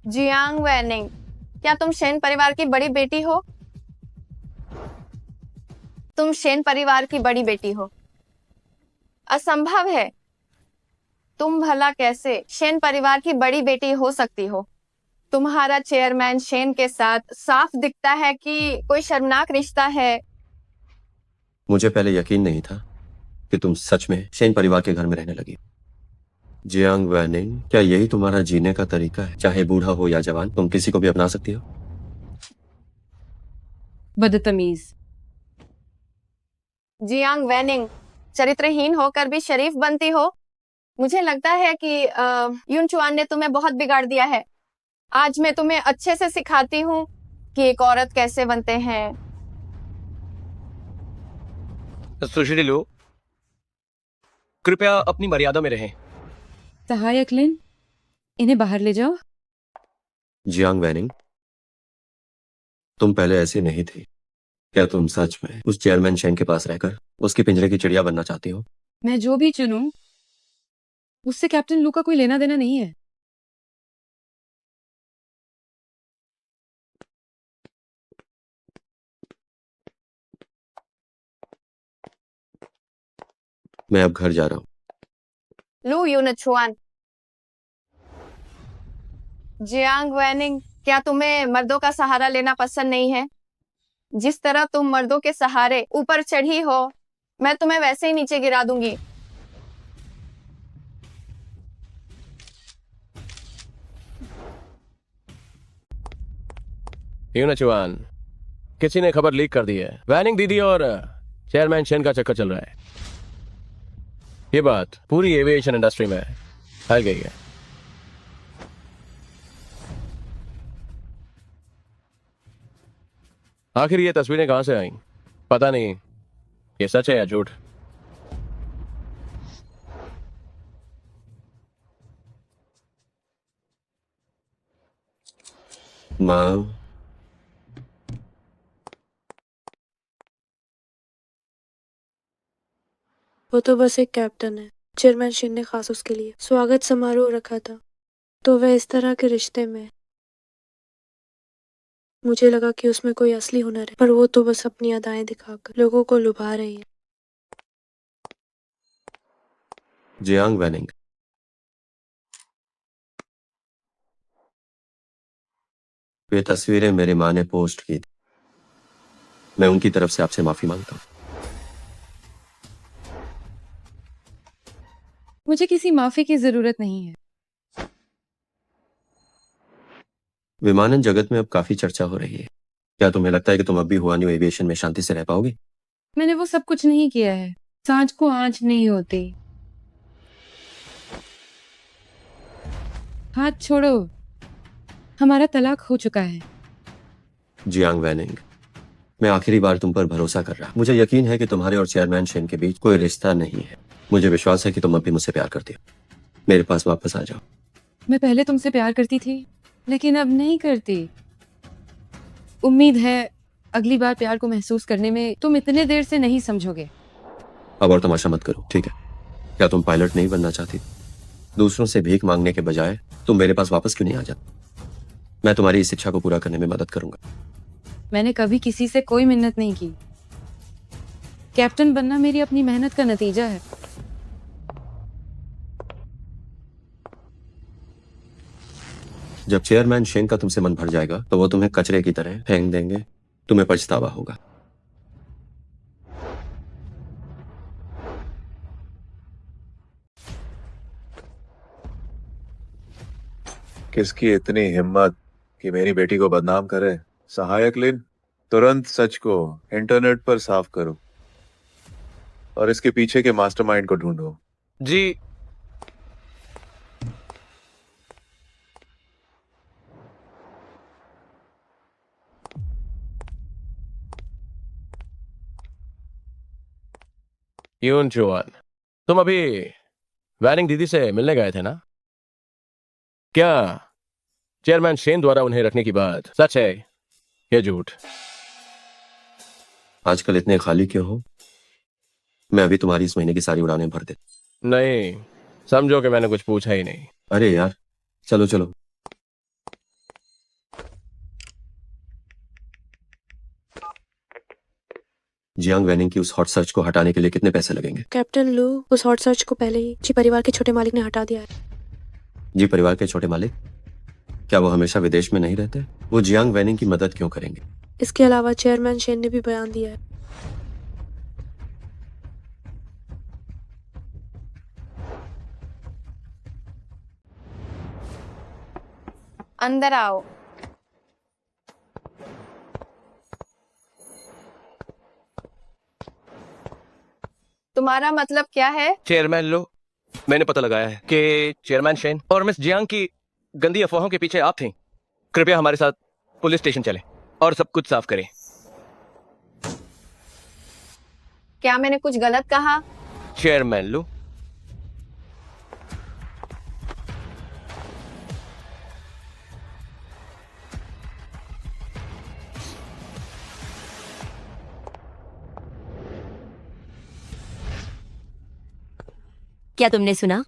जियांग वैनिंग, क्या तुम शेन परिवार की बड़ी बेटी हो? तुम शेन परिवार की बड़ी बेटी हो। असंभव है। तुम भला कैसे शेन परिवार की बड़ी बेटी हो सकती हो? तुम्हारा चेयरमैन शेन के साथ साफ दिखता है कि कोई शर्मनाक रिश्ता है। मुझे पहले यकीन नहीं था कि तुम सच में शेन परिवार के घर में रहने लगी। जियांग वैनिंग, क्या यही तुम्हारा जीने का तरीका है? चाहे बूढ़ा हो या जवान, तुम किसी को भी अपना सकती हो। बदतमीज। जियांग वैनिंग, चरित्रहीन होकर भी शरीफ बनती हो। मुझे लगता है कि यून चुआन ने तुम्हें बहुत बिगाड़ दिया है। आज मैं तुम्हें अच्छे से सिखाती हूँ कि एक औरत कैसे बनते हैं। सुश्री लू, कृपया अपनी मर्यादा में रहें। सहायक लिन, इन्हें बाहर ले जाओ। जियांग वैनिंग, तुम पहले ऐसी नहीं थी। क्या तुम सच में उस चेयरमैन शेन के पास रहकर उसके पिंजरे की चिड़िया बनना चाहती हो? मैं जो भी चुनूं, उससे कैप्टन लू का कोई लेना देना नहीं है। मैं अब घर जा रहा हूँ। लू यून चुआन, जियांग वैनिंग, क्या तुम्हें मर्दों का सहारा लेना पसंद नहीं है? जिस तरह तुम मर्दों के सहारे ऊपर चढ़ी हो, मैं तुम्हें वैसे ही नीचे गिरा दूंगी। यून चुआन, किसी ने खबर लीक कर दी है। वैनिंग दीदी और चेयरमैन शेन का चक्कर चल रहा है। ये बात पूरी एविएशन इंडस्ट्री में फैल गई है। आखिर ये तस्वीरें कहां से आई? पता नहीं ये सच है या झूठ। माँ, वो तो बस एक कैप्टन है। चेयरमैन शिन ने खास उसके लिए स्वागत समारोह रखा था, तो वह इस तरह के रिश्ते में, मुझे लगा कि उसमें कोई असली हुनर है, पर वो तो बस अपनी अदाएं दिखाकर लोगों को लुभा रही है। जियांग वैनिंग, ये तस्वीरें मेरी माँ ने पोस्ट की थी। मैं उनकी तरफ से आपसे माफी मांगता हूँ। मुझे किसी माफी की जरूरत नहीं है। विमानन जगत में अब काफी चर्चा हो रही है। क्या तुम्हें लगता है कि तुम अब भी हुआन्यू एविएशन में शांति से रह पाओगी? मैंने वो सब कुछ नहीं किया है। सांच को आंच नहीं होती। हाथ छोड़ो, हमारा तलाक हो चुका है। जियांग वैनिंग, मैं आखिरी बार तुम पर भरोसा कर रहा। मुझे यकीन है कि तुम्हारे और चेयरमैन शेन के बीच कोई रिश्ता नहीं है। मुझे विश्वास है कि तुम अब भी मुझसे प्यार करती हो। मेरे पास वापस आ जाओ। मैं पहले तुमसे प्यार करती थी, लेकिन अब नहीं करती। उम्मीद है अगली बार प्यार को महसूस करने में तुम इतने देर से नहीं समझोगे। अब और तमाशा मत करो, ठीक है? क्या तुम पायलट नहीं बनना चाहती? दूसरों से भीख मांगने के बजाय तुम मेरे पास वापस क्यों नहीं आ जाती? मैं तुम्हारी इस इच्छा को पूरा करने में मदद करूंगा। मैंने कभी किसी से कोई मिन्नत नहीं की। कैप्टन बनना मेरी अपनी मेहनत का नतीजा है। जब चेयरमैन शेन का तुमसे मन भर जाएगा तो वो तुम्हें कचरे की तरह फेंक देंगे। तुम्हें पछतावा होगा। किसकी इतनी हिम्मत कि मेरी बेटी को बदनाम करे? सहायक लिन, तुरंत सच को इंटरनेट पर साफ करो और इसके पीछे के मास्टरमाइंड को ढूंढो। जी। यून चुआन, तुम अभी वैनिंग दीदी से मिलने गए थे ना? क्या चेयरमैन शेन द्वारा उन्हें रखने की बात सच है या झूठ? आजकल इतने खाली क्यों हो? मैं अभी तुम्हारी इस महीने की सारी उड़ानें भर दे। नहीं, समझो कि मैंने कुछ पूछा ही नहीं। अरे यार, चलो चलो। जियांग वैनिंग की उस हॉट सर्च को हटाने के लिए कितने पैसे लगेंगे? कैप्टन लू, उस हॉट सर्च को पहले ही जी परिवार के छोटे मालिक ने हटा दिया है। जी परिवार के छोटे मालिक? क्या वो हमेशा विदेश में नहीं रहते? वो जियांग वैनिंग की मदद क्यों करेंगे? इसके अलावा चेयरमैन शेन ने भी बयान दिया है। अंदर आओ। तुम्हारा मतलब क्या है? चेयरमैन लो, मैंने पता लगाया है कि चेयरमैन शेन और मिस जियांग की गंदी अफवाहों के पीछे आप थीं। कृपया हमारे साथ पुलिस स्टेशन चलें और सब कुछ साफ करें। क्या मैंने कुछ गलत कहा? चेयरमैन लो, क्या तुमने सुना?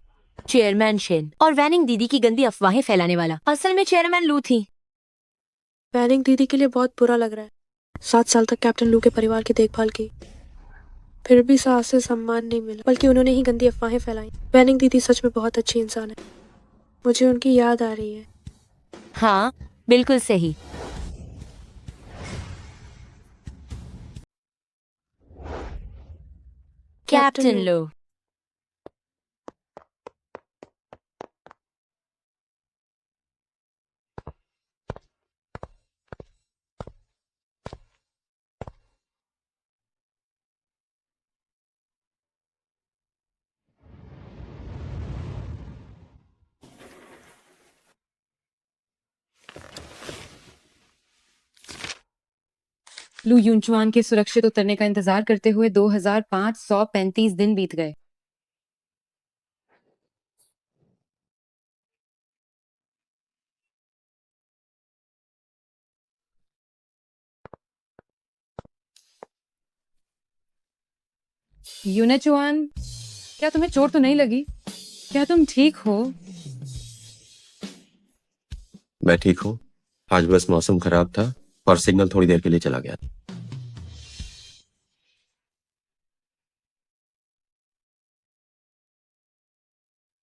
चेयरमैन शेन और वैनिंग दीदी की गंदी अफवाहें फैलाने वाला असल में चेयरमैन लू थी। वैनिंग दीदी के लिए बहुत बुरा लग रहा है। 7 साल तक कैप्टन लू के परिवार की देखभाल की, फिर भी सास से सम्मान नहीं मिला, बल्कि उन्होंने ही गंदी अफवाहें फैलाई। वैनिंग दीदी सच में बहुत अच्छी इंसान है। मुझे उनकी याद आ रही है। हाँ, बिल्कुल सही। कैप्टन लो। लू यूनचुआन के सुरक्षित उतरने का इंतजार करते हुए 2535 दिन बीत गए। यूनचुआन, क्या तुम्हें चोट तो नहीं लगी? क्या तुम ठीक हो? मैं ठीक हूँ। आज बस मौसम खराब था और सिग्नल थोड़ी देर के लिए चला गया।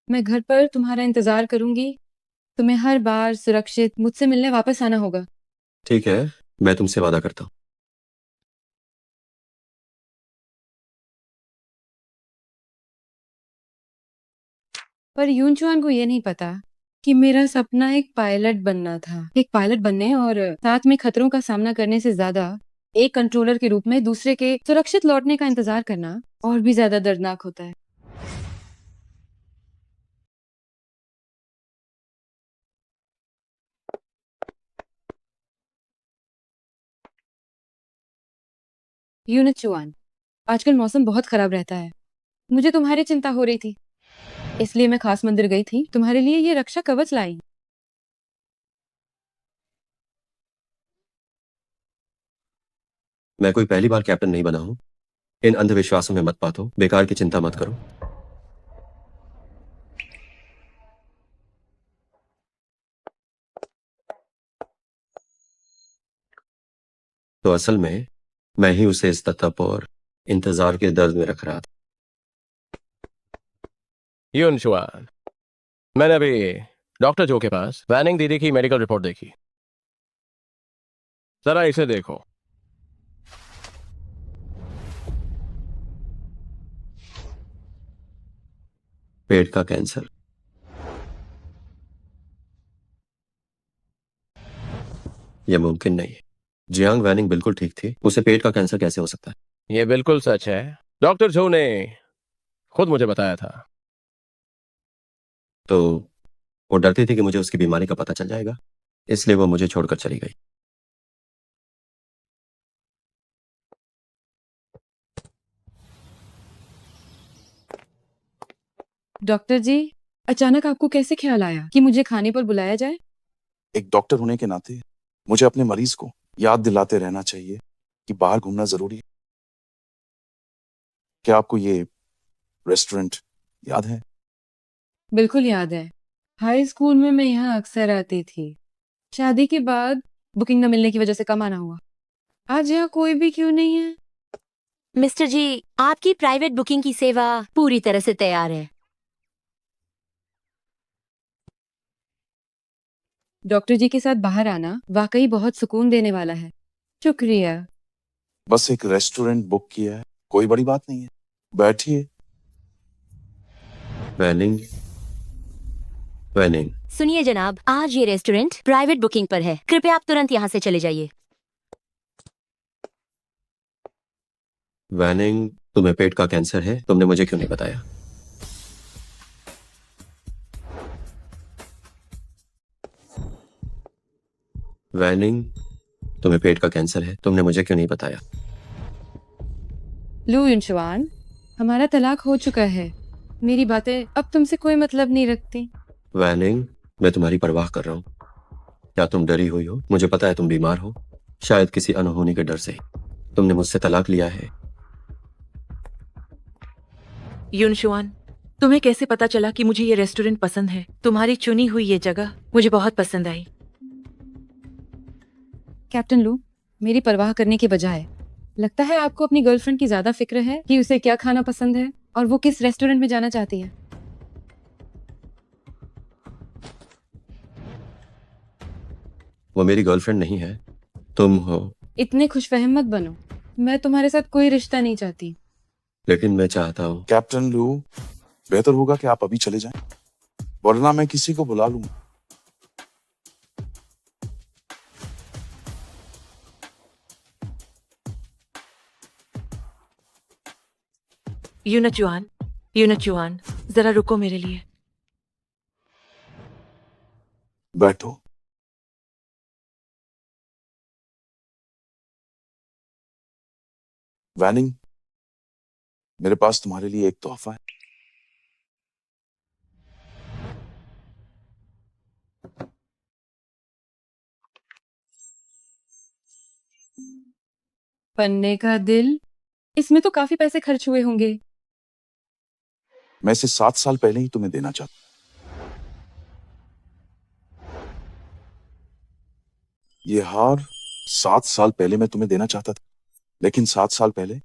मैं घर पर तुम्हारा इंतजार करूंगी। तुम्हें हर बार सुरक्षित मुझसे मिलने वापस आना होगा। ठीक है, मैं तुमसे वादा करता हूँ। पर यूनचुआन को ये नहीं पता कि मेरा सपना एक पायलट बनना था। एक पायलट बनने और साथ में खतरों का सामना करने से ज्यादा एक कंट्रोलर के रूप में दूसरे के सुरक्षित लौटने का इंतजार करना और भी ज्यादा दर्दनाक होता है। यूनचुआन, आजकल मौसम बहुत खराब रहता है। मुझे तुम्हारी चिंता हो रही थी, इसलिए मैं खास मंदिर गई थी। तुम्हारे लिए ये रक्षा कवच लाई। मैं कोई पहली बार कैप्टन नहीं बना हूँ। इन अंधविश्वासों में मत पातो, बेकार की चिंता मत करो। तो असल में मैं ही उसे इस तड़प और इंतजार के दर्द में रख रहा था। यूनचुआन, मैंने अभी डॉक्टर जो के पास वैनिंग दीदी की मेडिकल रिपोर्ट देखी। जरा इसे देखो। पेट का कैंसर। यह मुमकिन नहीं है। जियांग वैनिंग बिल्कुल ठीक थी। उसे पेट का कैंसर कैसे हो सकता है? ये बिल्कुल सच है। डॉक्टर जो ने खुद मुझे बताया था। तो वो डरती थी कि मुझे उसकी बीमारी का पता चल जाएगा, इसलिए वो मुझे छोड़कर चली गई। डॉक्टर जी, अचानक आपको कैसे ख्याल आया कि मुझे खाने पर बुलाया जाए? एक डॉक्टर होने के नाते मुझे अपने मरीज को याद दिलाते रहना चाहिए कि बाहर घूमना जरूरी है। क्या आपको ये रेस्टोरेंट याद है? बिल्कुल याद है। हाई स्कूल में मैं यहाँ अक्सर आती थी। शादी के बाद बुकिंग न मिलने की वजह से कम आना हुआ। आज यहाँ कोई भी क्यों नहीं है? मिस्टर जी, आपकी प्राइवेट बुकिंग की सेवा पूरी तरह से तैयार है। डॉक्टर जी के साथ बाहर आना वाकई बहुत सुकून देने वाला है। शुक्रिया। बस एक रेस्टोरेंट बुक किया है, कोई बड़ी बात नहीं है। बैठिए। वैनिंग, वैनिंग, सुनिए जनाब, आज ये रेस्टोरेंट प्राइवेट बुकिंग पर है। कृपया आप तुरंत यहाँ से चले जाइए। वैनिंग, तुम्हें पेट का कैंसर है, तुमने मुझे क्यों नहीं बताया? वैनिंग, तुम्हें पेट का कैंसर है, तुमने मुझे क्यों नहीं बताया? लू युनचुआन, हमारा तलाक हो चुका है। मेरी बातें अब तुमसे कोई मतलब नहीं रखती। वैनिंग, मैं तुम्हारी परवाह कर रहा हूँ। क्या तुम डरी हुई हो? मुझे पता है तुम बीमार हो, शायद किसी अनहोनी के डर से तुमने मुझसे तलाक लिया है। युनशुआन, तुम्हें कैसे पता चला कि मुझे ये रेस्टोरेंट पसंद है? तुम्हारी चुनी हुई ये जगह मुझे बहुत पसंद आई। कैप्टन लू, मेरी परवाह करने के बजाय लगता है आपको अपनी गर्लफ्रेंड की ज्यादा फिक्र है कि उसे क्या खाना पसंद है और वो किस रेस्टोरेंट में जाना चाहती है। वो मेरी गर्लफ्रेंड नहीं है, तुम हो। इतने खुशफहम मत बनो, मैं तुम्हारे साथ कोई रिश्ता नहीं चाहती। लेकिन मैं चाहता हूँ। कैप्टन लू, बेहतर होगा कि आप अभी चले जाएं, वरना मैं किसी को बुला लूंगा। यूनचुआन, यूनचुआन, जरा रुको मेरे लिए। बैठो। वैनिंग, मेरे पास तुम्हारे लिए एक तोहफा है। पन्ने का दिल, इसमें तो काफी पैसे खर्च हुए होंगे। मैं इसे 7 साल पहले ही तुम्हें देना चाहता। ये हार 7 साल पहले मैं तुम्हें देना चाहता था, लेकिन 7 साल पहले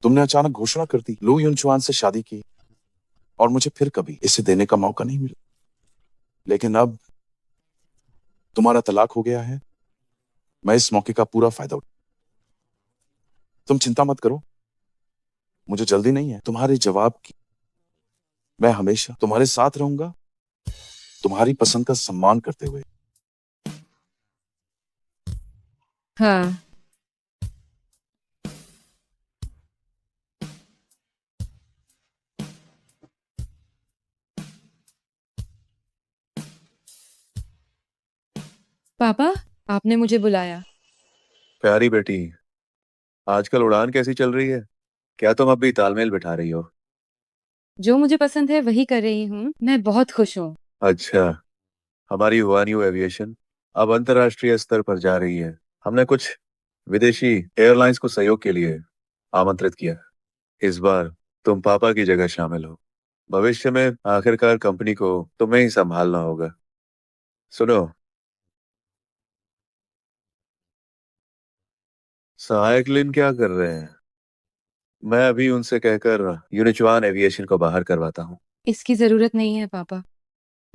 तुमने अचानक घोषणा कर दी, लू युनचुआन से शादी की, और मुझे फिर कभी इसे देने का मौका नहीं मिला। लेकिन अब तुम्हारा तलाक हो गया है, मैं इस मौके का पूरा फायदा उठा। तुम चिंता मत करो, मुझे जल्दी नहीं है तुम्हारे जवाब की। मैं हमेशा तुम्हारे साथ रहूंगा, तुम्हारी पसंद का सम्मान करते हुए। हाँ, पापा, आपने मुझे बुलाया। प्यारी बेटी, आजकल उड़ान कैसी चल रही है? क्या तुम अब भी तालमेल बिठा रही हो? जो मुझे पसंद है वही कर रही हूँ, मैं बहुत खुश हूँ। अच्छा, हमारी हुआनियो एविएशन अब अंतर्राष्ट्रीय स्तर पर जा रही है। हमने कुछ विदेशी एयरलाइंस को सहयोग के लिए आमंत्रित किया। इस बार तुम पापा की जगह शामिल हो। भविष्य में आखिरकार कंपनी को तुम्हें ही संभालना होगा। सुनो, सहायक लिन क्या कर रहे हैं? मैं अभी उनसे कहकर यूनिचुआन एविएशन को बाहर करवाता हूँ। इसकी जरूरत नहीं है पापा,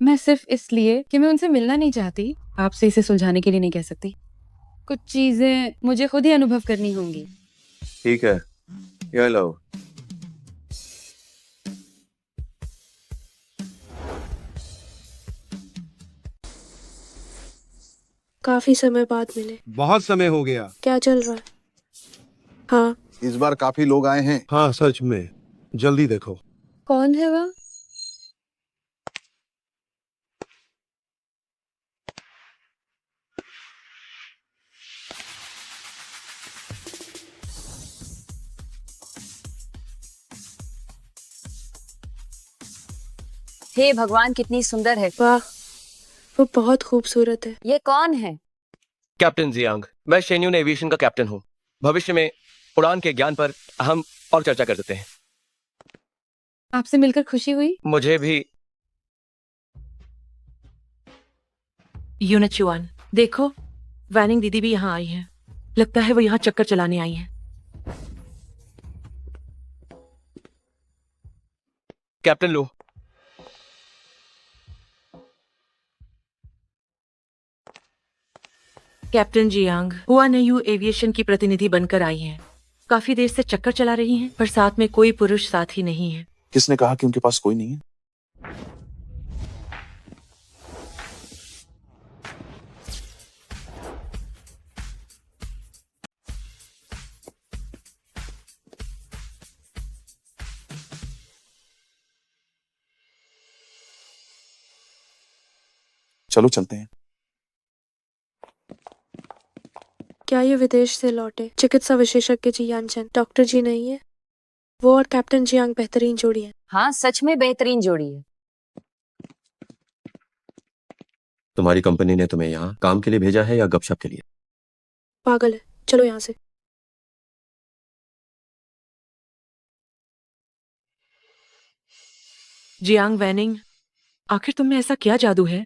मैं सिर्फ इसलिए कि मैं उनसे मिलना नहीं चाहती, आपसे इसे सुलझाने के लिए नहीं कह सकती। कुछ चीजें मुझे खुद ही अनुभव करनी होंगी। ठीक है, यह लो। काफी समय बाद मिले। बहुत समय हो गया। क्या चल रहा है? हाँ, इस बार काफी लोग आए हैं। हाँ सच में, जल्दी देखो। कौन है वह? हे भगवान, कितनी सुंदर है। वाह, वो बहुत खूबसूरत है। ये कौन है? कैप्टन जियांग, मैं शेन्यून एविएशन का कैप्टन हूँ। भविष्य में उड़ान के ज्ञान पर हम और चर्चा कर सकते हैं। आपसे मिलकर खुशी हुई। मुझे भी। यूनचुआन, देखो, वैनिंग दीदी भी यहाँ आई हैं। लगता है वो यहाँ चक्कर चलाने आई हैं। कैप्टन लू, कैप्टन जियांग हुआनियो एविएशन की प्रतिनिधि बनकर आई हैं। काफी देर से चक्कर चला रही हैं, पर साथ में कोई पुरुष साथी नहीं है। किसने कहा कि उनके पास कोई नहीं है? चलो चलते हैं। क्या ये विदेश से लौटे चिकित्सा विशेषज्ञ जी यानचन डॉक्टर जी नहीं है? वो और कैप्टन जियांग बेहतरीन जोड़ी है। हाँ, सच में बेहतरीन जोड़ी है। तुम्हारी कंपनी ने तुम्हें यहाँ काम के लिए भेजा है या गपशप के लिए? पागल है, चलो यहाँ से। जियांग वैनिंग, आखिर तुम में ऐसा क्या जादू है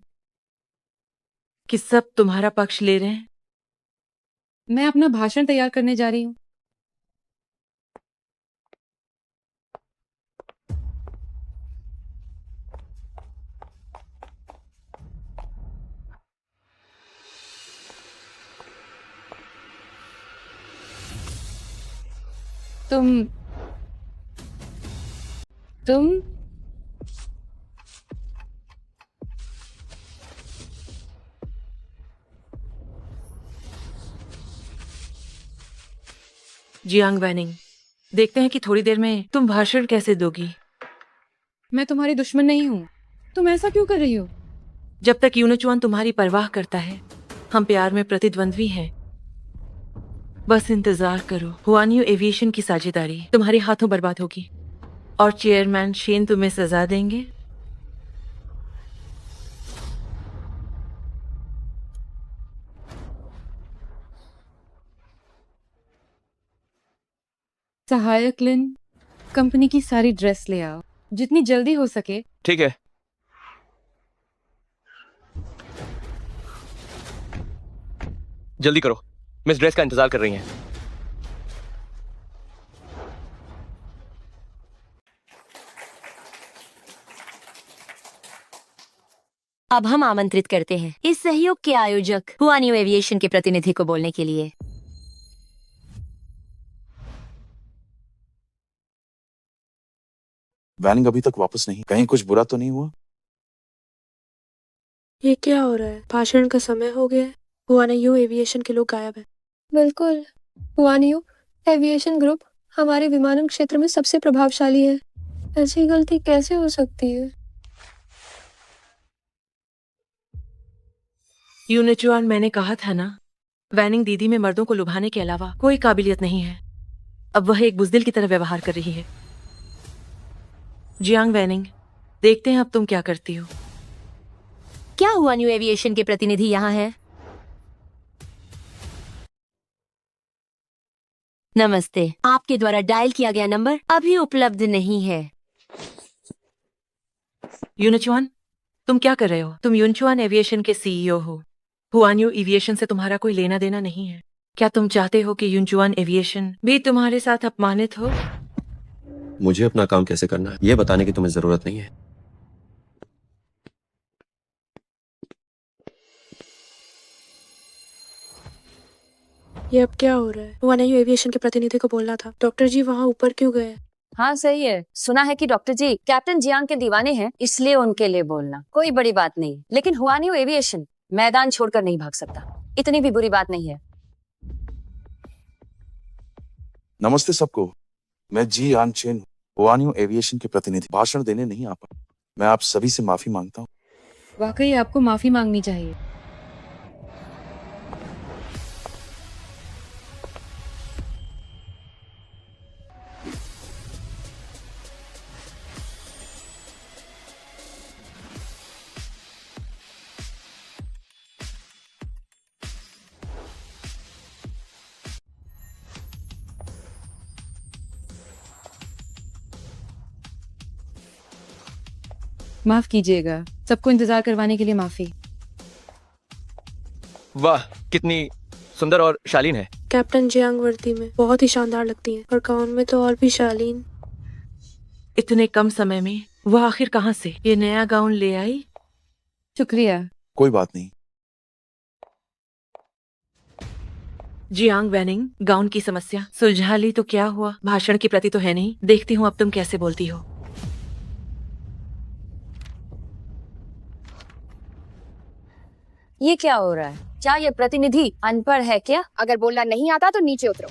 कि सब तुम्हारा पक्ष ले रहे हैं? मैं अपना भाषण तैयार करने जा रही हूँ। तुम जियांग वैनिंग, देखते हैं कि थोड़ी देर में तुम भाषण कैसे दोगी। मैं तुम्हारी दुश्मन नहीं हूँ। तुम ऐसा क्यों कर रही हो? जब तक यूनोचुआन तुम्हारी परवाह करता है, हम प्यार में प्रतिद्वंद्वी हैं। बस इंतजार करो, हुआनियो एविएशन की साझेदारी तुम्हारे हाथों बर्बाद होगी और चेयरमैन शेन तुम्हें सजा देंगे। सहायक लिन, कंपनी की सारी ड्रेस ले आओ, जितनी जल्दी हो सके। ठीक है। जल्दी करो, मिस ड्रेस का इंतजार कर रही हैं। अब हम आमंत्रित करते हैं इस सहयोग के आयोजक हुआनियो एविएशन के प्रतिनिधि को बोलने के लिए। वैनिंग अभी तक वापस नहीं, कहीं कुछ बुरा तो नहीं हुआ? ये क्या हो रहा है? भाषण का समय हो गया है। हुआनियो एविएशन के लोग गायब हैं। बिल्कुल, हुआनियो एविएशन ग्रुप हमारे विमानन क्षेत्र में सबसे प्रभावशाली है। ऐसी गलती कैसे हो सकती है? यूनोचुआन, मैंने कहा था ना, वैनिंग दीदी में मर्दों को लुभाने के अलावा कोई काबिलियत नहीं है। अब वह एक बुजदिल की तरह व्यवहार कर रही है। जियांग वैनिंग, देखते हैं अब तुम क्या करती हो। क्या हुआनियो एविएशन के प्रतिनिधि यहाँ हैं? नमस्ते, आपके द्वारा डायल किया गया नंबर अभी उपलब्ध नहीं है। यूनोचुआन, तुम क्या कर रहे हो? तुम यूनचुआन एविएशन के सीईओ हो। हुआनियो एविएशन से तुम्हारा कोई लेना देना नहीं है। क्या तुम चाहते हो कि यूनचुआन एविएशन भी तुम्हारे साथ अपमानित हो? मुझे अपना काम कैसे करना है ये बताने की तुम्हें जरूरत नहीं है। ये अब क्या हो रहा है? हुआनियो एविएशन के प्रतिनिधि को बोलना था। डॉक्टर जी वहाँ ऊपर क्यों गए? हाँ सही है, सुना है कि डॉक्टर जी कैप्टन जियांग के दीवाने हैं, इसलिए उनके लिए बोलना कोई बड़ी बात नहीं। लेकिन हुआनियो एविएशन मैदान छोड़कर नहीं भाग सकता, इतनी भी बुरी बात नहीं है। नमस्ते सबको, मैं जी यानचेन हूँ, हुआनियो एविएशन के प्रतिनिधि। भाषण देने नहीं आ पाया, मैं आप सभी से माफी मांगता हूँ। वाकई आपको माफी मांगनी चाहिए। माफ कीजिएगा, सबको इंतजार करवाने के लिए माफी। वाह, कितनी सुंदर और शालीन है। कैप्टन जियांग वर्दी में बहुत ही शानदार लगती हैं और गाउन में तो और भी शालीन। इतने कम समय में वह आखिर कहाँ से ये नया गाउन ले आई? शुक्रिया। कोई बात नहीं। जियांग वैनिंग, गाउन की समस्या सुलझा ली तो क्या हुआ? भाषण के प्रति तो है नहीं। देखती हूँ अब तुम कैसे बोलती हो। ये क्या हो रहा है? क्या ये प्रतिनिधि अनपढ़ है क्या? अगर बोलना नहीं आता तो नीचे उतरो।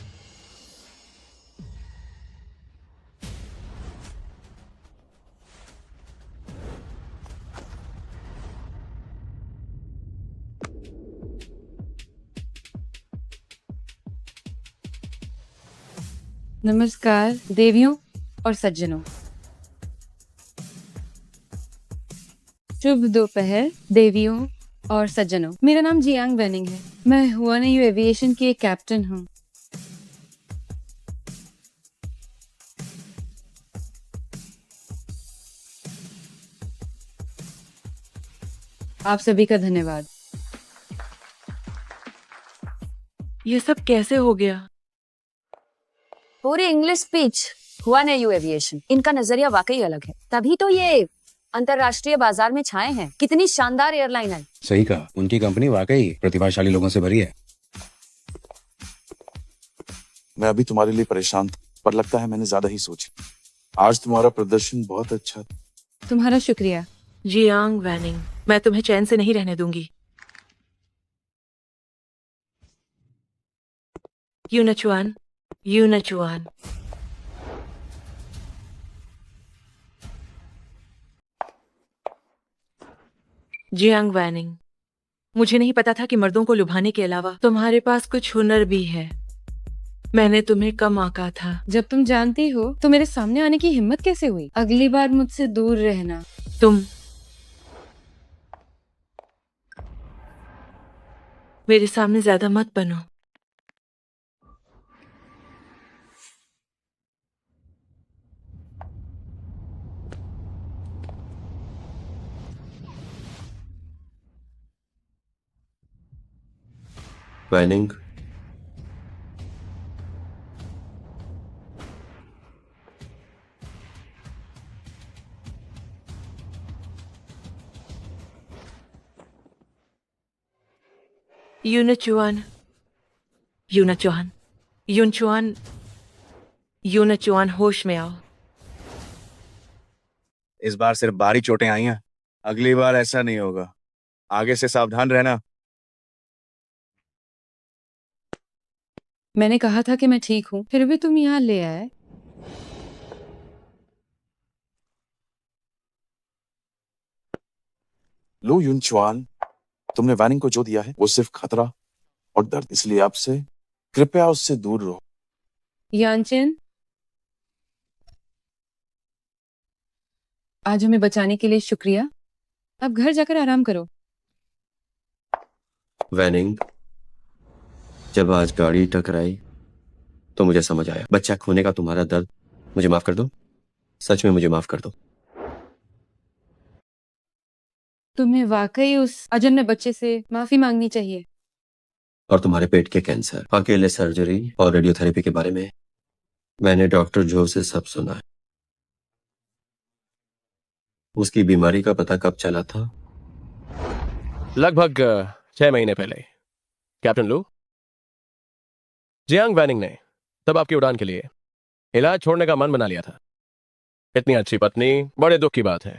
नमस्कार देवियों और सज्जनों। शुभ दोपहर देवियों और सज्जनों। मेरा नाम जियांग वेनिंग है। मैं हुआनयू एविएशन की एक कैप्टन हूँ। आप सभी का धन्यवाद। ये सब कैसे हो गया? पूरी इंग्लिश स्पीच हुआ ने यू एविएशन। इनका नजरिया वाकई अलग है, तभी तो ये अंतरराष्ट्रीय बाजार में छाए हैं। कितनी शानदार एयरलाइन है। सही कहा, उनकी कंपनी वाकई प्रतिभाशाली लोगों से भरी है। मैं अभी तुम्हारे लिए परेशान था, पर लगता है मैंने ज्यादा ही सोचा। आज तुम्हारा प्रदर्शन बहुत अच्छा था। तुम्हारा शुक्रिया। जियांग वैनिंग, मैं तुम्हें चैन से नहीं रहने दूंगी। यूनचुआन, यूनचुआन। जियांग वैनिंग, मुझे नहीं पता था कि मर्दों को लुभाने के अलावा तुम्हारे पास कुछ हुनर भी है। मैंने तुम्हें कम आंका था। जब तुम जानती हो तो मेरे सामने आने की हिम्मत कैसे हुई? अगली बार मुझसे दूर रहना। तुम मेरे सामने ज्यादा मत बनो। वैनिंग, यूनचुआन, यूनचुआन, यूनचुआन, यूनचुआन, होश में आओ। इस बार सिर्फ बाहरी चोटें आई हैं, अगली बार ऐसा नहीं होगा। आगे से सावधान रहना। मैंने कहा था कि मैं ठीक हूँ, फिर भी तुम यहाँ ले आए। लो युनचुआन, तुमने वैनिंग को जो दिया है वो सिर्फ खतरा और दर्द, इसलिए आपसे कृपया उससे दूर रहो। यानचेन, आज हमें बचाने के लिए शुक्रिया। अब घर जाकर आराम करो। वैनिंग, जब आज गाड़ी टकराई तो मुझे समझ आया। बच्चा खोने का तुम्हारा दर्द मुझे माफ कर दो। सच में मुझे माफ कर दो। तुम्हें वाकई उस अजन्मे बच्चे से माफी मांगनी चाहिए। और तुम्हारे पेट के कैंसर, अकेले सर्जरी और रेडियोथेरेपी के बारे में मैंने डॉक्टर जो से सब सुना है। उसकी बीमारी का पता कब चला था? लगभग 6 महीने पहले। कैप्टन लू, जियांग वैनिंग ने तब आपकी उड़ान के लिए इलाज छोड़ने का मन बना लिया था। इतनी अच्छी पत्नी, बड़े दुख की बात है।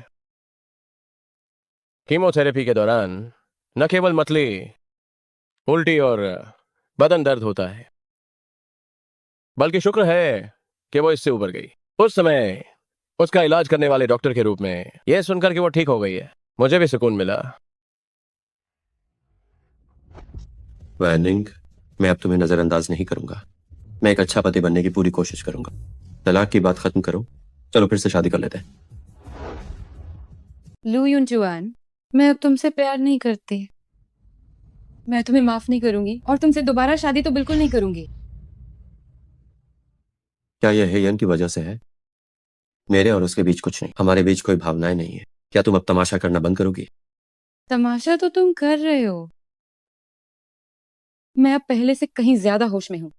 कीमोथेरेपी के दौरान न केवल मतली, उल्टी और बदन दर्द होता है, बल्कि शुक्र है कि वो इससे उबर गई। उस समय उसका इलाज करने वाले डॉक्टर के रूप में यह सुनकर कि वो ठीक हो गई है, मुझे भी सुकून मिला। वैनिंग, मैं अब तुम्हें नजरअंदाज नहीं करूंगा। मैं एक अच्छा पति बनने की पूरी कोशिश करूंगा। तलाक की बात खत्म करो, चलो फिर से शादी कर लेते हैं। लू युनचुआन, मैं अब तुमसे प्यार नहीं करती। मैं तुम्हें माफ नहीं करूंगी और तुमसे दोबारा शादी तो बिल्कुल नहीं करूंगी। क्या यह हेयन की वजह से है? मेरे और उसके बीच कुछ नहीं, हमारे बीच कोई भावनाएं नहीं है। क्या तुम अब तमाशा करना बंद करोगी? तमाशा तो तुम कर रहे हो। मैं अब पहले से कहीं ज्यादा होश में हूँ।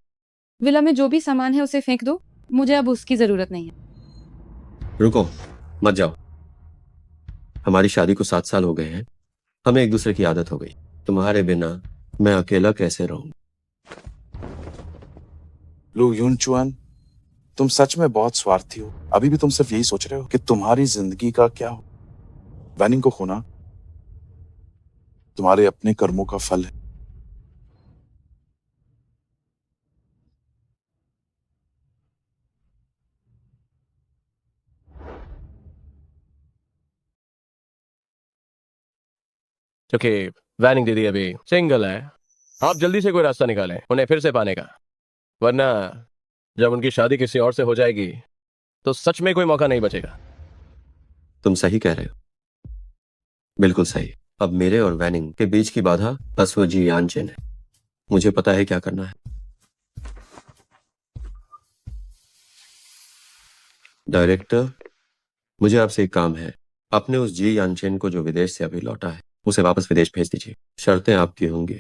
विला में जो भी सामान है उसे फेंक दो, मुझे अब उसकी जरूरत नहीं है। रुको, मत जाओ। हमारी शादी को 7 साल हो गए हैं। हमें एक दूसरे की आदत हो गई। तुम्हारे बिना मैं अकेला कैसे रहूं? लो युनचुआन, तुम सच में बहुत स्वार्थी हो। अभी भी तुम सिर्फ यही सोच रहे हो कि तुम्हारी जिंदगी का क्या हो। वैनिंग को खोना तुम्हारे अपने कर्मों का फल है। क्योंकि वैनिंग दीदी अभी सिंगल है, आप जल्दी से कोई रास्ता निकालें उन्हें फिर से पाने का, वरना जब उनकी शादी किसी और से हो जाएगी तो सच में कोई मौका नहीं बचेगा। तुम सही कह रहे हो, बिल्कुल सही। अब मेरे और वैनिंग के बीच की बाधा बस वो जी यानचेन है। मुझे पता है क्या करना है। डायरेक्टर, मुझे आपसे एक काम है। अपने उस जी यानचेन को जो विदेश से अभी लौटा है उसे वापस विदेश भेज दीजिए। शर्तें आपकी होंगी।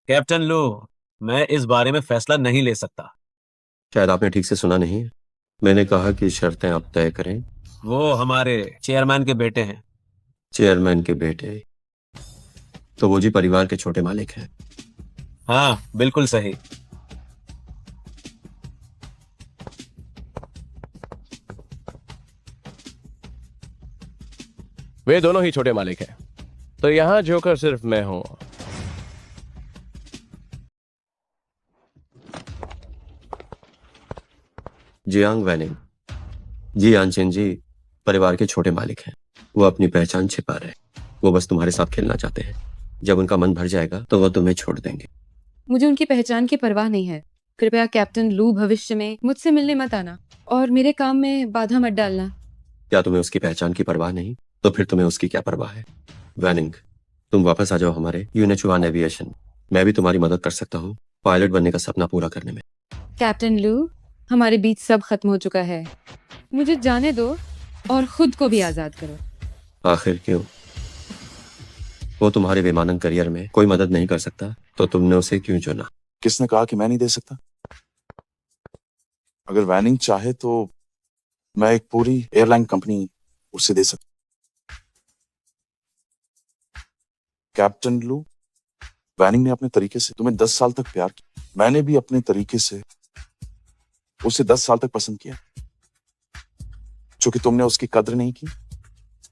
कैप्टन लो, मैं इस बारे में फैसला नहीं ले सकता। शायद आपने ठीक से सुना नहीं है। मैंने कहा कि शर्तें आप तय करें। वो हमारे चेयरमैन के बेटे हैं। चेयरमैन के बेटे? तो वो जी परिवार के छोटे मालिक हैं। हाँ, बिल्कुल सही। वे दोनों ही छोटे मालिक हैं, तो यहां जोकर सिर्फ मैं हूं। जियांग वैनिंग, जी यानचेन जी परिवार के छोटे मालिक हैं। वो अपनी पहचान छिपा रहे हैं। वो बस तुम्हारे साथ खेलना चाहते हैं। जब उनका मन भर जाएगा तो वो तुम्हें छोड़ देंगे। मुझे उनकी पहचान की परवाह नहीं है। कृपया कैप्टन लू भविष्य में मुझसे मिलने मत आना और मेरे काम में बाधा मत डालना। क्या तुम्हें उसकी पहचान की परवाह नहीं? तो फिर तुम्हें उसकी क्या परवाह है? वैनिंग, तुम वापस आ जाओ हमारे यूनिचुआन एविएशन। मैं भी तुम्हारी मदद कर सकता हूँ पायलट बनने का सपना पूरा करने में। कैप्टन लू, हमारे बीच सब खत्म हो चुका है। मुझे जाने दो और खुद को भी आजाद करो। आखिर क्यों? वो तुम्हारे विमानन करियर में कोई मदद नहीं कर सकता, तो तुमने उसे क्यों चुना? किसने कहा कि मैं नहीं दे सकता? अगर वैनिंग चाहे तो मैं एक पूरी एयरलाइन कंपनी उसे दे सकता। कैप्टन लू, वैनिंग ने अपने तरीके से तुम्हें 10 साल तक प्यार किया। मैंने भी अपने तरीके से उसे 10 साल तक पसंद किया। चूंकि तुमने उसकी कद्र नहीं की,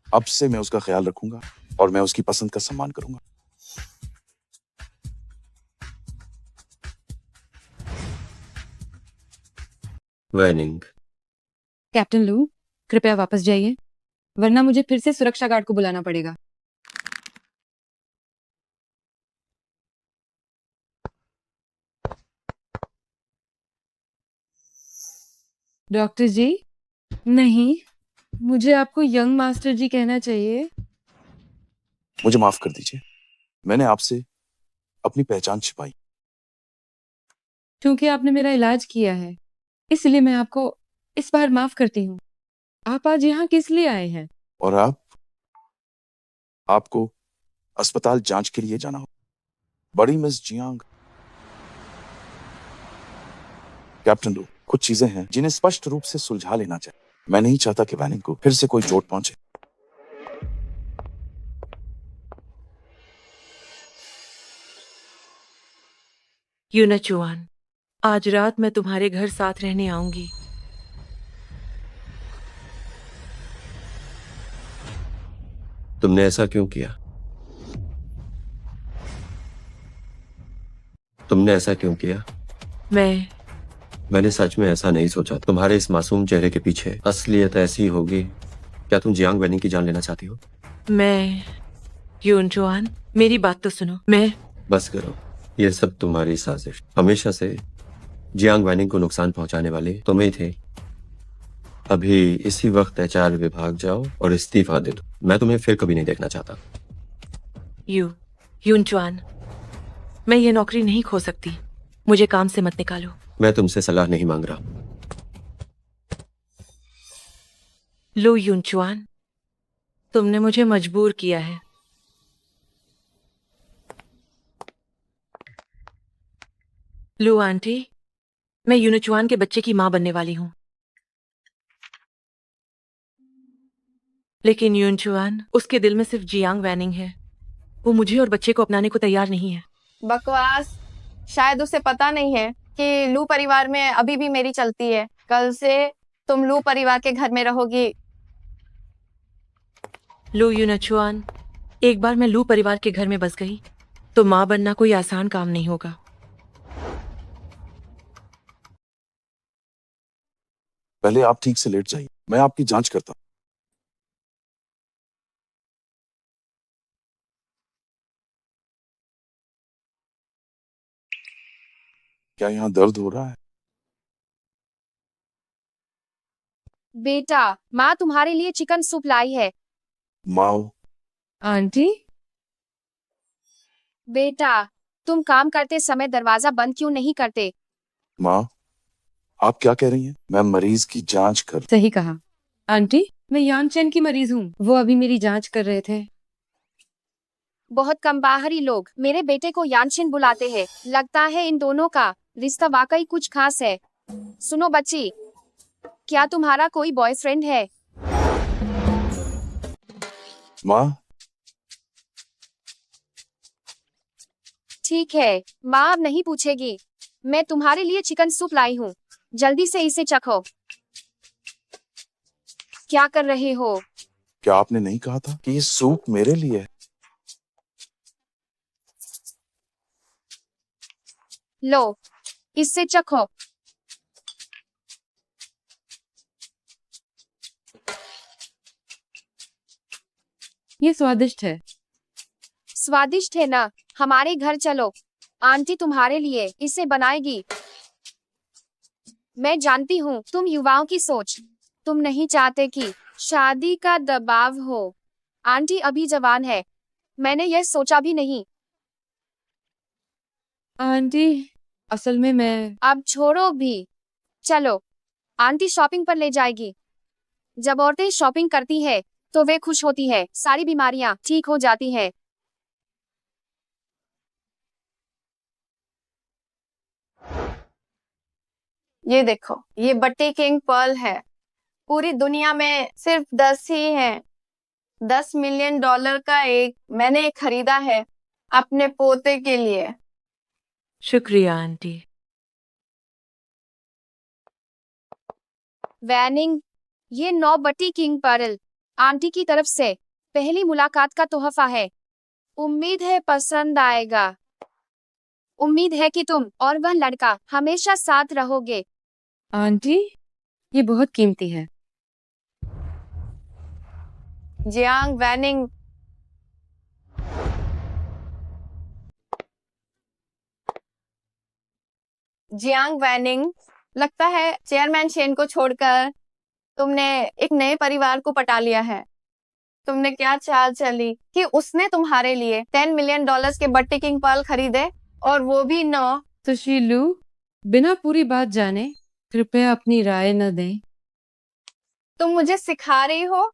अब से मैं उसका ख्याल रखूंगा और मैं उसकी पसंद का सम्मान करूंगा। वैनिंग, कैप्टन लू, कृपया वापस जाइए, वरना मुझे फिर से सुरक्षा गार्ड को बुलाना पड़ेगा। डॉक्टर जी, नहीं, मुझे आपको यंग मास्टर जी कहना चाहिए। मुझे माफ कर दीजिए, मैंने आपसे अपनी पहचान छिपाई। क्योंकि आपने मेरा इलाज किया है, इसलिए मैं आपको इस बार माफ करती हूँ। आप आज यहाँ किस लिए आए हैं? और आपको अस्पताल जांच के लिए जाना हो। बड़ी मिस जियांग। कैप्टन लू, कुछ चीजें हैं जिन्हें स्पष्ट रूप से सुलझा लेना चाहिए। मैं नहीं चाहता कि वैनिंग को फिर से कोई चोट पहुंचे। यूनचुआन, आज रात मैं तुम्हारे घर साथ रहने आऊंगी। तुमने ऐसा क्यों किया? तुमने ऐसा क्यों किया? मैंने सच में ऐसा नहीं सोचा। तुम्हारे इस मासूम चेहरे के पीछे असलियत ऐसी होगी। क्या तुम जियांग वैनिंग की जान लेना चाहती हो? मैं यूनचुआन, मेरी बात तो सुनो। बस करो, ये सब तुम्हारी साजिश। हमेशा से जियांग वैनिंग को नुकसान पहुंचाने वाले तुम ही थे। अभी इसी वक्त एचआर विभाग जाओ और इस्तीफा दे दो। मैं तुम्हें फिर कभी नहीं देखना चाहता। यूनचुआन, मैं ये नौकरी नहीं खो सकती। मुझे काम से मत निकालो। मैं तुमसे सलाह नहीं मांग रहा। लो यूनचुआन, तुमने मुझे मजबूर किया है। लू आंटी, मैं यूनचुआन के बच्चे की मां बनने वाली हूं। लेकिन यूनचुआन, उसके दिल में सिर्फ जियांग वैनिंग है। वो मुझे और बच्चे को अपनाने को तैयार नहीं है। बकवास। शायद उसे पता नहीं है कि लू परिवार में अभी भी मेरी चलती है। कल से तुम लू परिवार के घर में रहोगी। लो यूनचुआन, एक बार मैं लू परिवार के घर में बस गई तो मां बनना कोई आसान काम नहीं होगा। पहले आप ठीक से लेट जाइए, मैं आपकी जांच करता हूं। क्या यहाँ दर्द हो रहा है? बेटा, माँ तुम्हारे लिए चिकन सूप लाई है। माओ, आंटी, बेटा, तुम काम करते समय दरवाजा बंद क्यों नहीं करते? माँ, आप क्या कह रही हैं? मैं मरीज की जांच कर। सही कहा। आंटी, मैं यानचेन की मरीज हूँ। वो अभी मेरी जांच कर रहे थे। बहुत कम बाहरी लोग मेरे बेटे को यानचिन बुलाते हैं। लगता है इन दोनों का रिश्ता वाकई कुछ खास है। सुनो बच्ची, क्या तुम्हारा कोई बॉयफ्रेंड है? माँ, ठीक है, माँ अब नहीं पूछेगी। मैं तुम्हारे लिए चिकन सूप लाई हूँ, जल्दी से इसे चखो। क्या कर रहे हो? क्या आपने नहीं कहा था कि ये सूप मेरे लिए है? लो, इससे चखो। ये स्वादिष्ट है। स्वादिष्ट है ना? हमारे घर चलो, आंटी तुम्हारे लिए इसे बनाएगी। मैं जानती हूँ तुम युवाओं की सोच। तुम नहीं चाहते कि शादी का दबाव हो। आंटी अभी जवान है, मैंने यह सोचा भी नहीं। आंटी, असल में मैं अब छोड़ो भी, चलो, आंटी शॉपिंग पर ले जाएगी। जब औरतें शॉपिंग करती है तो वे खुश होती है, सारी बीमारियां ठीक हो जाती है। ये देखो, ये बट्टी किंग पर्ल है। पूरी दुनिया में सिर्फ 10 ही हैं। $10 मिलियन का एक मैंने खरीदा है अपने पोते के लिए। शुक्रिया आंटी। वैनिंग, ये 9 बट्टी किंग पर्ल आंटी की तरफ से पहली मुलाकात का तोहफा है। उम्मीद है पसंद आएगा। उम्मीद है कि तुम और वह लड़का हमेशा साथ रहोगे। आंटी, ये बहुत कीमती है। जियांग वैनिंग, जियांग वैनिंग, लगता है चेयरमैन शेन को छोड़कर तुमने एक नए परिवार को पटा लिया है। तुमने क्या चाल चली कि उसने तुम्हारे लिए $10 मिलियन के बट्टी किंग पर्ल खरीदे, और वो भी 9। सुशीलू, बिना पूरी बात जाने कृपया अपनी राय न दें। तुम मुझे सिखा रही हो?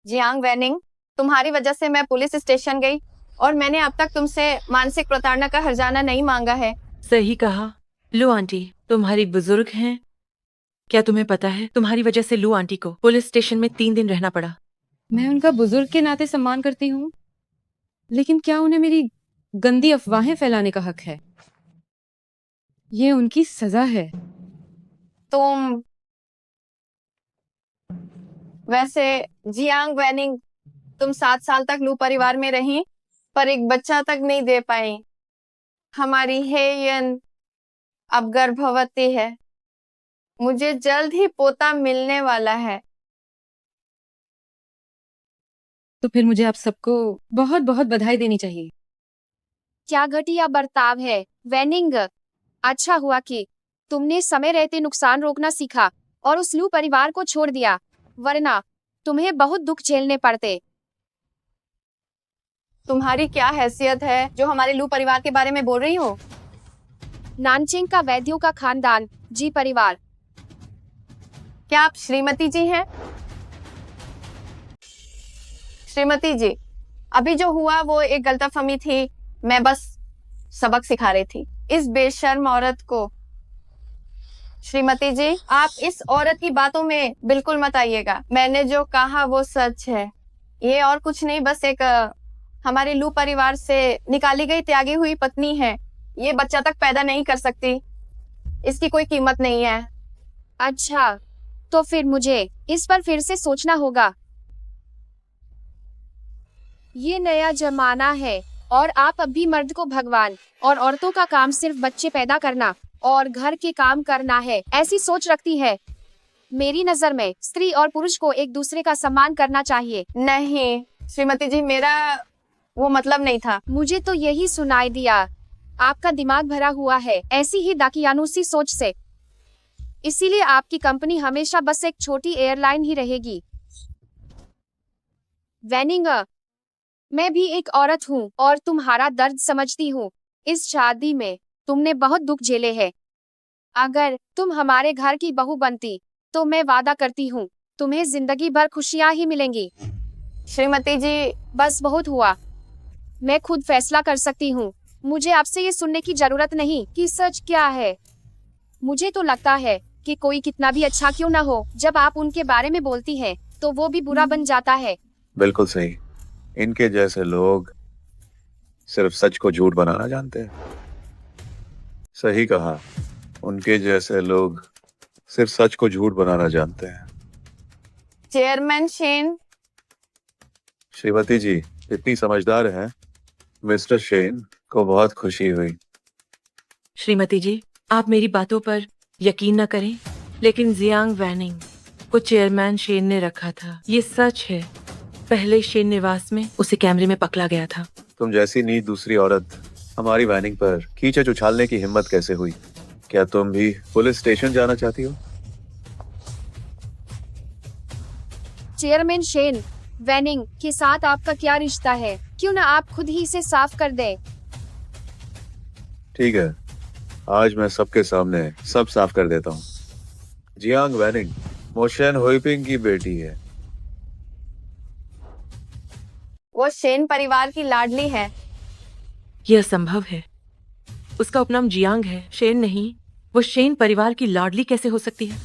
जियांग वैनिंग, तुम्हारी वजह से मैं पुलिस स्टेशन गई और मैंने अब तक तुमसे मानसिक प्रताड़ना का हर्जाना नहीं मांगा है। सही कहा। लू आंटी तुम्हारी बुजुर्ग हैं। क्या तुम्हें पता है तुम्हारी वजह से लू आंटी को पुलिस स्टेशन में 3 दिन रहना पड़ा। मैं उनका बुजुर्ग के नाते सम्मान करती हूँ, लेकिन क्या उन्हें मेरी गंदी अफवाहें फैलाने का हक है? ये उनकी सजा है। तुम वैसे जियांग वैनिंग, तुम 7 साल तक लू परिवार में रही पर एक बच्चा तक नहीं दे पाई। हमारी हेयन अब गर्भवती है। मुझे जल्द ही पोता मिलने वाला है। तो फिर मुझे आप सबको बहुत बहुत बधाई देनी चाहिए। क्या घटिया बर्ताव है वैनिंग। अच्छा हुआ कि तुमने समय रहते नुकसान रोकना सीखा और उस लू परिवार को छोड़ दिया, वरना तुम्हें बहुत दुख झेलने पड़ते। तुम्हारी क्या हैसियत है जो हमारे लू परिवार के बारे में बोल रही हो? नानचेंग का वैद्यों का खानदान, जी परिवार। क्या आप श्रीमती जी हैं? श्रीमती जी, अभी जो हुआ वो एक गलतफहमी थी। मैं बस सबक सिखा रही थी इस बेशर्म औरत को। श्रीमती जी, आप इस औरत की बातों में बिल्कुल मत आइएगा। मैंने जो कहा वो सच है। ये और कुछ नहीं, बस एक हमारे लू परिवार से निकाली गई त्यागी हुई पत्नी है। ये बच्चा तक पैदा नहीं कर सकती। इसकी कोई कीमत नहीं है। अच्छा, तो फिर मुझे इस पर फिर से सोचना होगा। ये नया जमाना है और आप अब भी मर्द को भगवान और औरतों का काम सिर्फ बच्चे पैदा करना और घर के काम करना है, ऐसी सोच रखती है। मेरी नजर में स्त्री और पुरुष को एक दूसरे का सम्मान करना चाहिए। नहीं श्रीमती जी, मेरा वो मतलब नहीं था। मुझे तो यही सुनाई दिया। आपका दिमाग भरा हुआ है ऐसी ही दाकियानूसी सोच से। इसीलिए आपकी कंपनी हमेशा बस एक छोटी एयरलाइन ही रहेगी। वैनिंग, मैं भी एक औरत हूँ और तुम्हारा दर्द समझती हूँ। इस शादी में तुमने बहुत दुख झेले हैं। अगर तुम हमारे घर की बहू बनती तो मैं वादा करती हूँ तुम्हें जिंदगी भर खुशियाँ ही मिलेंगी। श्रीमती जी, बस बहुत हुआ। मैं खुद फैसला कर सकती हूँ। मुझे आपसे ये सुनने की जरूरत नहीं कि सच क्या है। मुझे तो लगता है कि कोई कितना भी अच्छा क्यों ना हो, जब आप उनके बारे में बोलती हैं तो वो भी बुरा बन जाता है। बिल्कुल सही। इनके जैसे लोग सिर्फ सच को झूठ बनाना जानते हैं। सही कहा, उनके जैसे लोग सिर्फ सच को झूठ बनाना जानते हैं। Chairman Shane. श्रीमती जी इतनी समझदार हैं। मिस्टर शेन को बहुत खुशी हुई। श्रीमती जी, आप मेरी बातों पर यकीन न करें, लेकिन जियांग वैनिंग को चेयरमैन शेन ने रखा था। ये सच है। पहले शेन निवास में उसे कैमरे में पकड़ा गया था। तुम जैसी नीच दूसरी औरत हमारी वैनिंग पर कीचड़ उछालने की हिम्मत कैसे हुई? क्या तुम भी पुलिस स्टेशन जाना चाहती हो? चेयरमैन शेन, वैनिंग के साथ आपका क्या रिश्ता है? क्यों ना आप खुद ही इसे साफ कर दें? ठीक है, आज मैं सबके सामने सब साफ कर देता हूँ। जियांग वैनिंग मोशन हुइपिंग की बेटी है। वो शेन परिवार की लाडली है। यह असंभव है। उसका उपनाम जियांग है, शेन नहीं। वो शेन परिवार की लाडली कैसे हो सकती है?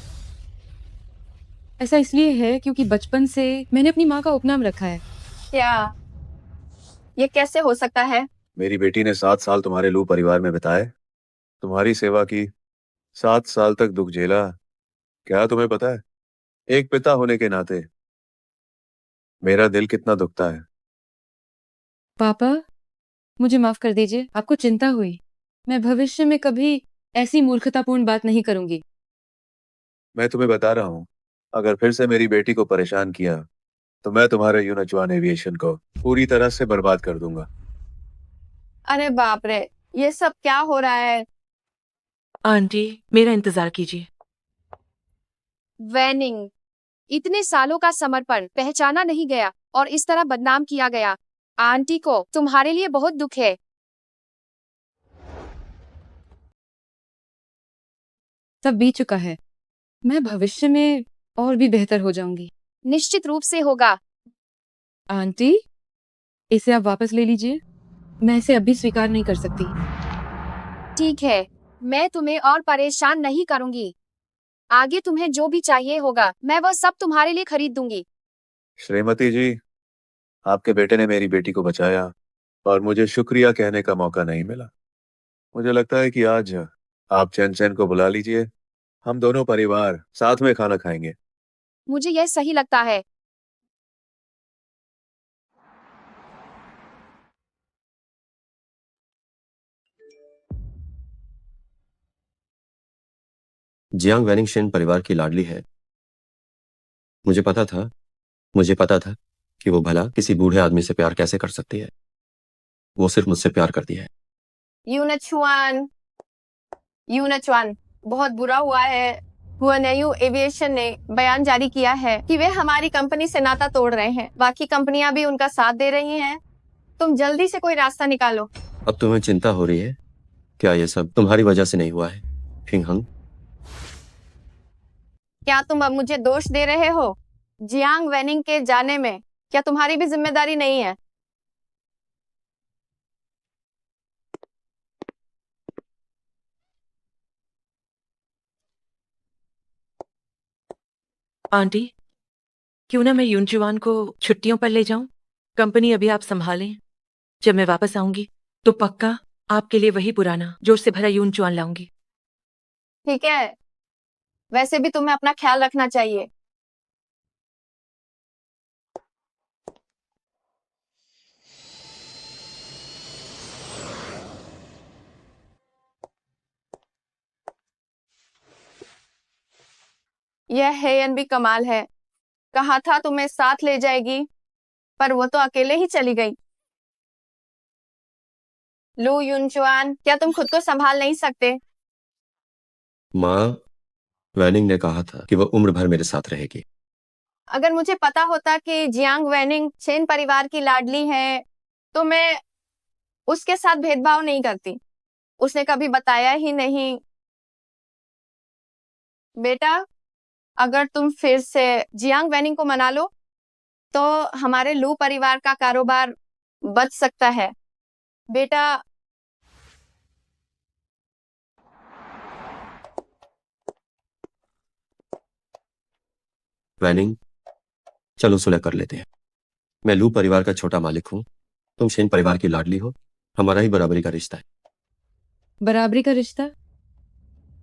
ऐसा इसलिए है क्योंकि बचपन से मैंने अपनी माँ का उपनाम रखा है। क्या ये कैसे हो सकता है? मेरी बेटी ने 7 साल तुम्हारे लू परिवार में बिताए, तुम्हारी सेवा की, 7 साल तक दुख झेला। क्या तुम्हें पता है, एक पिता होने के नाते मेरा दिल कितना दुखता है? पापा, मुझे माफ कर दीजिए, आपको चिंता हुई। मैं भविष्य में कभी ऐसी मूर्खतापूर्ण बात नहीं करूंगी। मैं तुम्हें बता रहा हूँ, अगर फिर से मेरी बेटी को परेशान किया तो मैं तुम्हारे यूनचुआन एविएशन को पूरी तरह से बर्बाद कर दूंगा। अरे बाप रे, ये सब क्या हो रहा है? आंटी, मेरा इंतजार कीजिए। वैनिंग, इतने सालों का समर्पण पहचाना नहीं गया और इस तरह बदनाम किया गया। आंटी को तुम्हारे लिए बहुत दुख है। सब बीत चुका है। मैं भविष्य में और भी बेहतर हो जाऊंगी। निश्चित रूप से होगा। आंटी, इसे आप वापस ले लीजिए। मैं इसे अभी स्वीकार नहीं कर सकती। ठीक है, मैं तुम्हें और परेशान नहीं करूंगी। आगे तुम्हें जो भी चाहिए होगा, मैं वह सब तुम्हारे लिए खरीद दूंगी। श्रीमती जी, आपके बेटे ने मेरी बेटी को बचाया और मुझे शुक्रिया कहने का मौका नहीं मिला। मुझे लगता है कि आज आप चैन चैन को बुला लीजिए, हम दोनों परिवार साथ में खाना खाएंगे। मुझे यह सही लगता है। जियांग वैनिंगशेन परिवार की लाडली है। मुझे पता था कि वो भला किसी बूढ़े आदमी से प्यार कैसे कर सकती है। वो सिर्फ मुझसे प्यार करती है। यूनचुआन, यूनचुआन, बहुत बुरा हुआ है। हुआनयू एविएशन ने बयान जारी किया है कि वे हमारी कंपनी से नाता तोड़ रहे हैं। बाकी कंपनियां भी उनका साथ दे रही हैं। तुम जल्दी से कोई रास्ता निकालो। अब तुम्हें चिंता हो रही है? क्या ये सब तुम्हारी वजह से नहीं हुआ है, फिंग? क्या तुम अब मुझे दोष दे रहे हो? जियांग वैनिंग के जाने में क्या तुम्हारी भी जिम्मेदारी नहीं है? आंटी, क्यों ना मैं यूनचुआन को छुट्टियों पर ले जाऊं? कंपनी अभी आप संभालें। जब मैं वापस आऊंगी तो पक्का आपके लिए वही पुराना जोश से भरा यूनचुआन लाऊंगी। ठीक है, वैसे भी तुम्हें अपना ख्याल रखना चाहिए। यह हेयन भी कमाल है। कहा था तुम्हें साथ ले जाएगी, पर वो तो अकेले ही चली गई। लू यूनचुआन, क्या तुम खुद को संभाल नहीं सकते? माँ, वैनिंग ने कहा था कि वह उम्र भर मेरे साथ रहेगी। अगर मुझे पता होता कि जियांग वैनिंग चेन परिवार की लाडली है तो मैं उसके साथ भेदभाव नहीं करती। उसने कभी बताया ही नहीं। बेटा, अगर तुम फिर से जियांग वैनिंग को मना लो तो हमारे लू परिवार का कारोबार बच सकता है। बेटा, वैनिंग, चलो सुलह कर लेते हैं। मैं लू परिवार का छोटा मालिक हूँ, तुम शेन परिवार की लाडली हो, हमारा ही बराबरी का रिश्ता है। बराबरी का रिश्ता?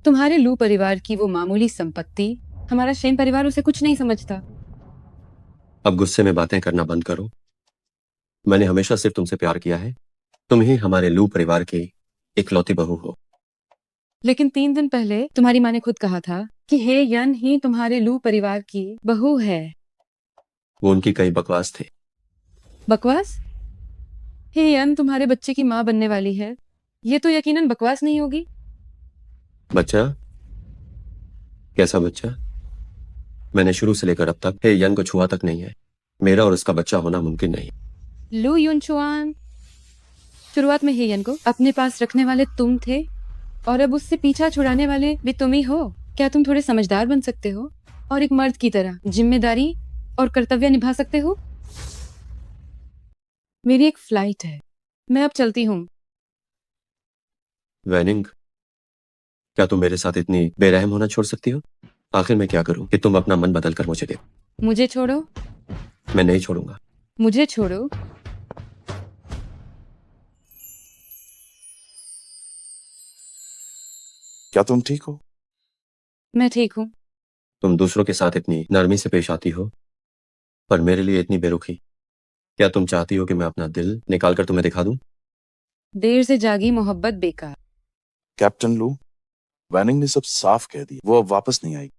तुम्हारे लू परिवार की वो मामूली संपत्ति, हमारा शेन परिवार उसे कुछ नहीं समझता। अब गुस्से में बातें करना बंद करो। मैंने हमेशा सिर्फ तुमसे प्यार किया है। तुम ही हमारे लू परिवार की इकलौती बहू हो। लेकिन 3 दिन पहले तुम्हारी माँ ने खुद कहा था कि हे यन ही तुम्हारे लू परिवार की बहू है। वो उनकी कई बकवास थे। बकवास? हे यन तुम्हारे बच्चे की माँ बनने वाली है, ये तो यकीनन बकवास नहीं होगी। बच्चा? कैसा बच्चा? मैंने शुरू से लेकर अब तक हे यन को छुआ तक नहीं है। मेरा और उसका बच्चा होना मुमकिन नहीं। लू युनचुआन, शुरुआत में हे यन को अपने पास रखने वाले तुम थे और अब उससे पीछा छुड़ाने वाले भी तुम ही हो। क्या तुम थोड़े समझदार बन सकते हो और एक मर्द की तरह जिम्मेदारी और कर्तव्य निभा सकते हो? मेरी एक फ्लाइट है, मैं अब चलती हूँ। वैनिंग, क्या तुम मेरे साथ इतनी बेरहम होना छोड़ सकती हो? आखिर मैं क्या करूं कि तुम अपना मन बदल कर मुझे दे? मुझे छोड़ो। मैं नहीं छोड़ूंगा। मुझे छोड़ो। क्या तुम ठीक हो? मैं ठीक हूँ। तुम दूसरों के साथ इतनी नरमी से पेश आती हो, पर मेरे लिए इतनी बेरुखी। क्या तुम चाहती हो कि मैं अपना दिल निकाल कर तुम्हें दिखा दूं? देर से जागी मोहब्बत बेकार। कैप्टन लू, वैनिंग ने सब साफ कह दिया, वो अब वापस नहीं आएगी।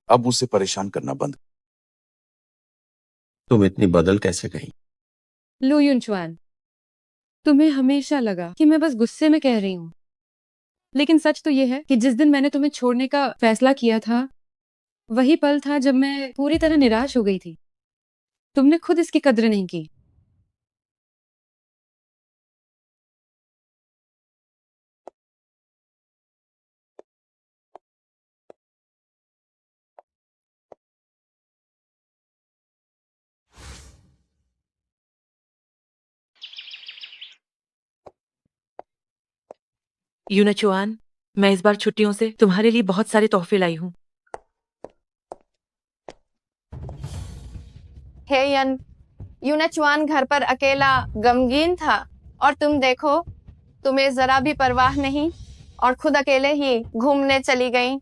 अब मुझसे परेशान करना बंद। तुम इतनी बदल कैसे गई? लू युनचुआन, तुम्हें हमेशा लगा कि मैं बस गुस्से में कह रही हूँ, लेकिन सच तो ये है कि जिस दिन मैंने तुम्हें छोड़ने का फैसला किया था, वही पल था जब मैं पूरी तरह निराश हो गई थी। तुमने खुद इसकी कद्र नहीं की। यूनचुआन, मैं इस बार छुट्टियों से तुम्हारे लिए बहुत सारे तोहफे लाई हूँ। हे यन, यूनचुआन घर पर अकेला गमगीन था और तुम देखो, तुम्हें जरा भी परवाह नहीं और खुद अकेले ही घूमने चली गई।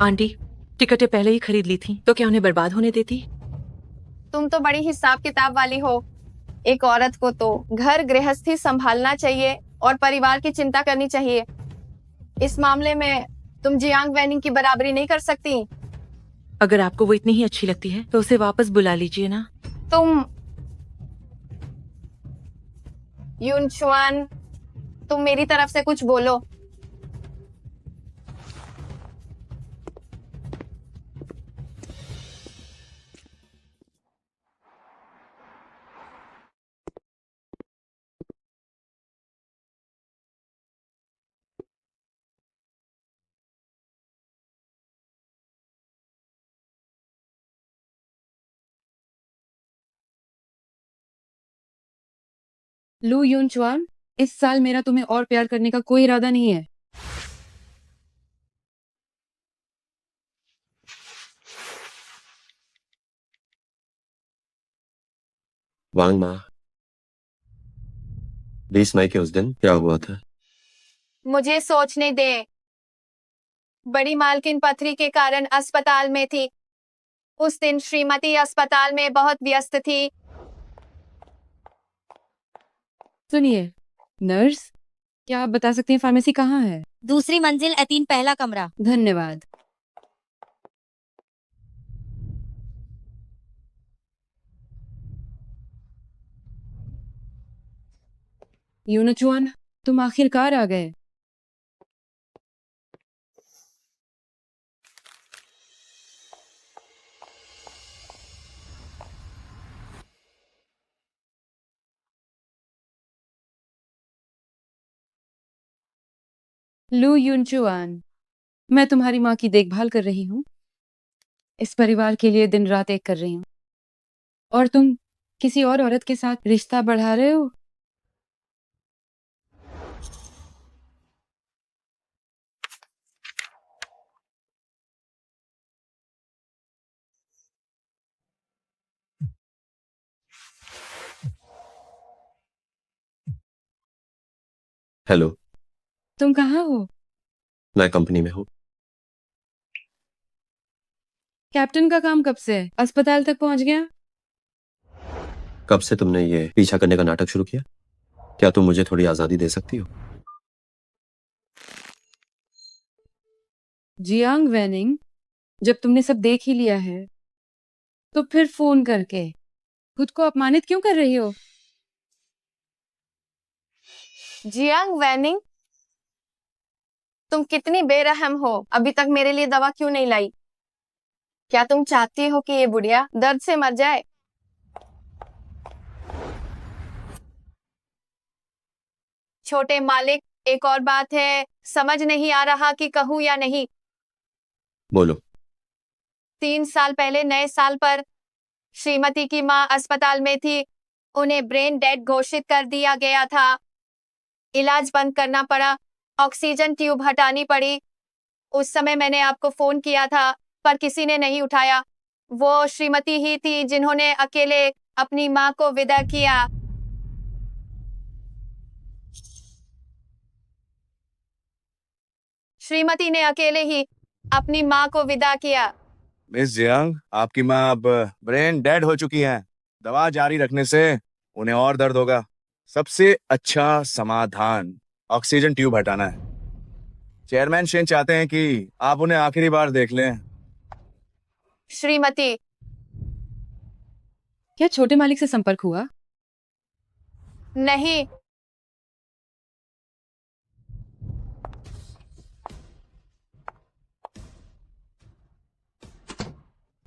आंटी, टिकटें पहले ही खरीद ली थी, तो क्या उन्हें बर्बाद होने देती? तुम तो बड़ी हिसाब किताब वाली हो। एक औरत को तो घर गृहस्थी संभालना चाहिए और परिवार की चिंता करनी चाहिए। इस मामले में तुम जियांग वैनिंग की बराबरी नहीं कर सकती। अगर आपको वो इतनी ही अच्छी लगती है तो उसे वापस बुला लीजिए ना। तुम यूनचुआन, तुम मेरी तरफ से कुछ बोलो। लू युनचुआन, इस साल मेरा तुम्हें और प्यार करने का कोई इरादा नहीं है। वांग माँ, 20 मई के उस दिन क्या हुआ था? मुझे सोचने दे। बड़ी मालकिन पथरी के कारण अस्पताल में थी। उस दिन श्रीमती अस्पताल में बहुत व्यस्त थी। सुनिए नर्स, क्या आप बता सकती हैं फार्मेसी कहाँ है? दूसरी मंजिल E3 पहला कमरा। धन्यवाद। यूनचुआन, तुम आखिरकार आ गए। लू युनचुआन, मैं तुम्हारी माँ की देखभाल कर रही हूँ। इस परिवार के लिए दिन रात एक कर रही हूँ। और तुम किसी और औरत के साथ रिश्ता बढ़ा रहे हो? हेलो। तुम कहाँ हो? मैं कंपनी में हूँ। कैप्टन का काम कब से अस्पताल तक पहुंच गया? कब से तुमने ये पीछा करने का नाटक शुरू किया? क्या तुम मुझे थोड़ी आजादी दे सकती हो? जियांग वैनिंग, जब तुमने सब देख ही लिया है तो फिर फोन करके खुद को अपमानित क्यों कर रही हो? जियांग वैनिंग, तुम कितनी बेरहम हो। अभी तक मेरे लिए दवा क्यों नहीं लाई? क्या तुम चाहती हो कि ये बुढ़िया दर्द से मर जाए? छोटे मालिक, एक और बात है, समझ नहीं आ रहा कि कहूँ या नहीं। बोलो। 3 साल पहले नए साल पर श्रीमती की माँ अस्पताल में थी। उन्हें ब्रेन डेड घोषित कर दिया गया था। इलाज बंद करना पड़ा, ऑक्सीजन ट्यूब हटानी पड़ी। उस समय मैंने आपको फोन किया था, पर किसी ने नहीं उठाया। वो श्रीमती ही थी जिन्होंने अकेले अपनी माँ को विदा किया। श्रीमती ने अकेले ही अपनी माँ को विदा किया। मिस जियांग, आपकी माँ अब ब्रेन डेड हो चुकी हैं। दवा जारी रखने से उन्हें और दर्द होगा। सबसे अच्छा समाधान ऑक्सीजन ट्यूब हटाना है। चेयरमैन शेन चाहते हैं कि आप उन्हें आखिरी बार देख लें। श्रीमती, क्या छोटे मालिक से संपर्क हुआ? नहीं।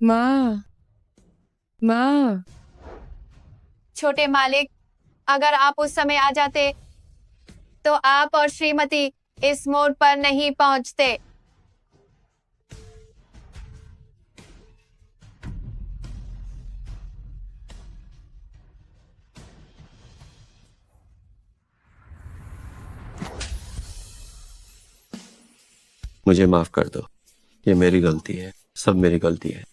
माँ, माँ, छोटे मालिक, अगर आप उस समय आ जाते तो आप और श्रीमती इस मोड़ पर नहीं पहुंचते। मुझे माफ कर दो। ये मेरी गलती है, सब मेरी गलती है।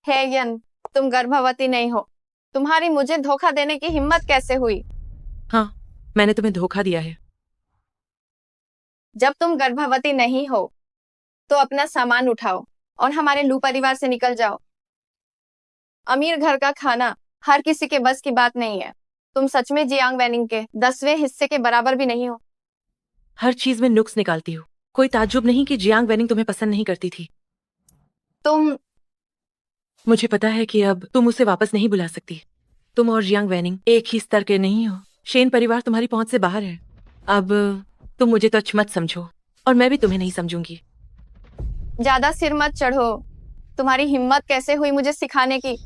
हे यन, तुम गर्भवती नहीं हो। तुम्हारी मुझे धोखा देने की हिम्मत कैसे हुई? हाँ, मैंने तुम्हें धोखा दिया है। जब तुम गर्भवती नहीं हो तो अपना सामान उठाओ और हमारे लू परिवार से निकल जाओ। अमीर घर का खाना हर किसी के बस की बात नहीं है। तुम सच में जियांग वैनिंग के 10वें हिस्से के बराबर भी नहीं हो। हर चीज में नुक्स निकालती हो। कोई ताज्जुब नहीं कि जियांग वैनिंग तुम्हें पसंद नहीं करती थी। मुझे पता है कि अब तुम उसे वापस नहीं बुला सकती। तुम और जियांग वैनिंग एक ही स्तर के नहीं हो। शेन परिवार तुम्हारी पहुंच से बाहर है। अब तुम मुझे तुच्छ मत समझो और मैं भी तुम्हें नहीं समझूंगी। ज्यादा सिर मत चढ़ो। तुम्हारी हिम्मत कैसे हुई मुझे सिखाने की?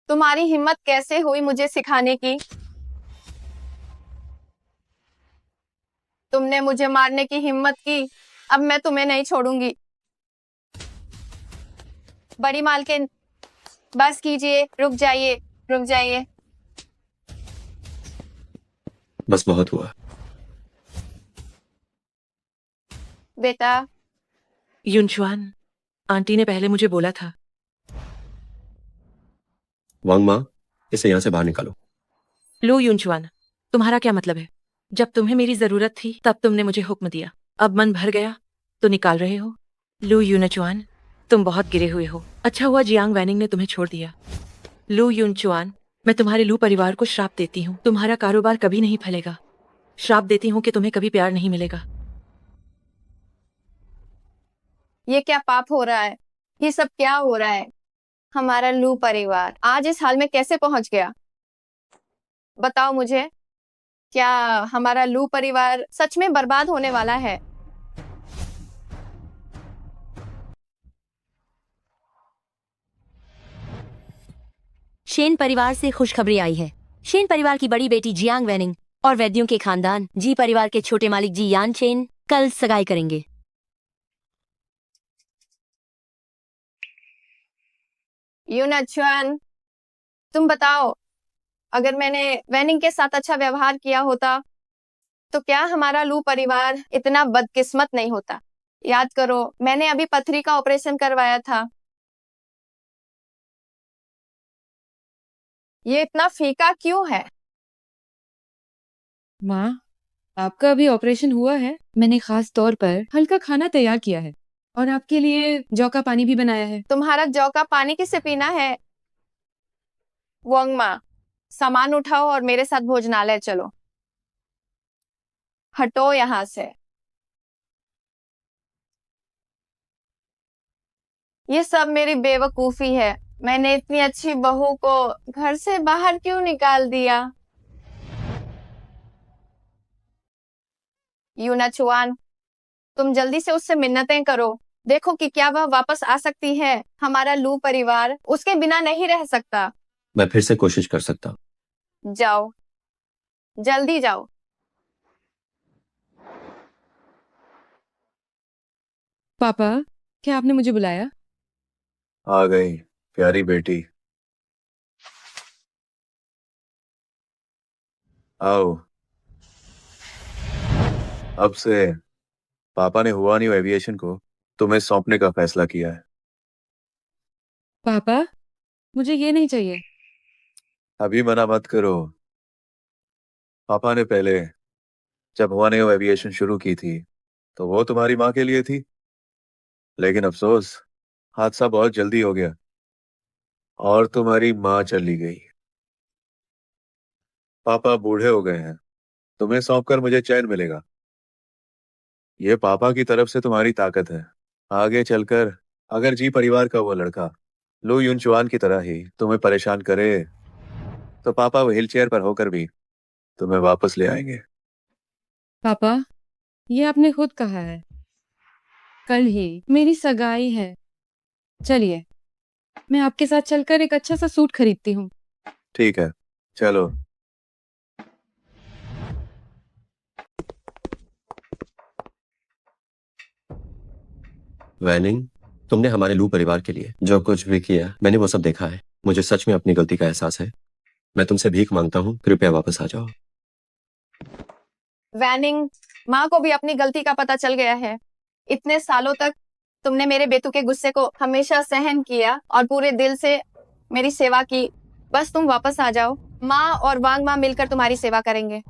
तुम्हारी हिम्मत कैसे हुई मुझे सिखाने की? तुमने मुझे मारने की हिम्मत की। अब मैं तुम्हें नहीं छोड़ूंगी। बड़ी मालकिन, बस कीजिए, रुक जाइए, रुक जाइए। बस बहुत हुआ। बेटा, युनचुआन, आंटी ने पहले मुझे बोला था। वांग माँ, इसे यहाँ से बाहर निकालो। लो युनचुआन, तुम्हारा क्या मतलब है? जब तुम्हें मेरी जरूरत थी तब तुमने मुझे हुक्म दिया। अब मन भर गया तो निकाल रहे हो। लू युनचुआन, तुम बहुत गिरे हुए हो। अच्छा हुआ जियांग वैनिंग ने तुम्हें छोड़ दिया। लू युनचुआन, मैं तुम्हारे लू परिवार को श्राप देती हूँ। तुम्हारा कारोबार कभी नहीं फलेगा। श्राप देती हूँ कि तुम्हें कभी प्यार नहीं मिलेगा। ये क्या पाप हो रहा है? ये सब क्या हो रहा है? हमारा लू परिवार आज इस हाल में कैसे पहुंच गया? बताओ मुझे, क्या हमारा लू परिवार सच में बर्बाद होने वाला है? शेन परिवार से खुशखबरी आई है। शेन परिवार की बड़ी बेटी जियांग वैनिंग और वैद्यों के खानदान जी परिवार के छोटे मालिक जी यान चेन कल सगाई करेंगे। यूनचुआन, तुम बताओ, अगर मैंने वैनिंग के साथ अच्छा व्यवहार किया होता तो क्या हमारा लू परिवार इतना बदकिस्मत नहीं होता? याद करो, मैंने अभी पथरी का ऑपरेशन करवाया था। ये इतना फीका क्यों है? माँ, आपका अभी ऑपरेशन हुआ है। मैंने खास तौर पर हल्का खाना तैयार किया है और आपके लिए जौ का पानी भी बनाया है। तुम्हारा जौ का पानी किसे पीना है? वंगमा, सामान उठाओ और मेरे साथ भोजनालय चलो। हटो यहाँ से। ये सब मेरी बेवकूफी है। मैंने इतनी अच्छी बहू को घर से बाहर क्यों निकाल दिया? यूनाचुआन, तुम जल्दी से उससे मिन्नतें करो। देखो कि क्या वह वापस आ सकती है। हमारा लू परिवार उसके बिना नहीं रह सकता। मैं फिर से कोशिश कर सकता हूँ। जाओ, जल्दी जाओ। पापा, क्या आपने मुझे बुलाया? आ गई प्यारी बेटी, आओ। अब से पापा ने हुआनियो एविएशन को तुम्हें सौंपने का फैसला किया है। पापा, मुझे ये नहीं चाहिए। अभी मना मत करो। पापा ने पहले जब हुआनियो एविएशन शुरू की थी तो वो तुम्हारी माँ के लिए थी, लेकिन अफसोस हादसा बहुत जल्दी हो गया और तुम्हारी माँ चली गई। पापा बूढ़े हो गए हैं, तुम्हें सौंपकर मुझे चैन मिलेगा। ये पापा की तरफ से तुम्हारी ताकत है। आगे चलकर अगर जी परिवार का वो लड़का लू युनचुआन की तरह ही तुम्हें परेशान करे तो पापा व्हील चेयर पर होकर भी तुम्हें वापस ले आएंगे। पापा, ये आपने खुद कहा है। कल ही मेरी सगाई है। चलिए, मैं आपके साथ चलकर एक अच्छा सा सूट खरीदती हूँ। ठीक है, चलो। वैनिंग, तुमने हमारे लू परिवार के लिए जो कुछ भी किया मैंने वो सब देखा है। मुझे सच में अपनी गलती का एहसास है। मैं तुमसे भीख मांगता हूँ, कृपया वापस आ जाओ। वैनिंग, माँ को भी अपनी गलती का पता चल गया है। इतने सालों तक तुमने मेरे बेतुके गुस्से को हमेशा सहन किया और पूरे दिल से मेरी सेवा की। बस तुम वापस आ जाओ। माँ और वांग माँ मिलकर तुम्हारी सेवा करेंगे।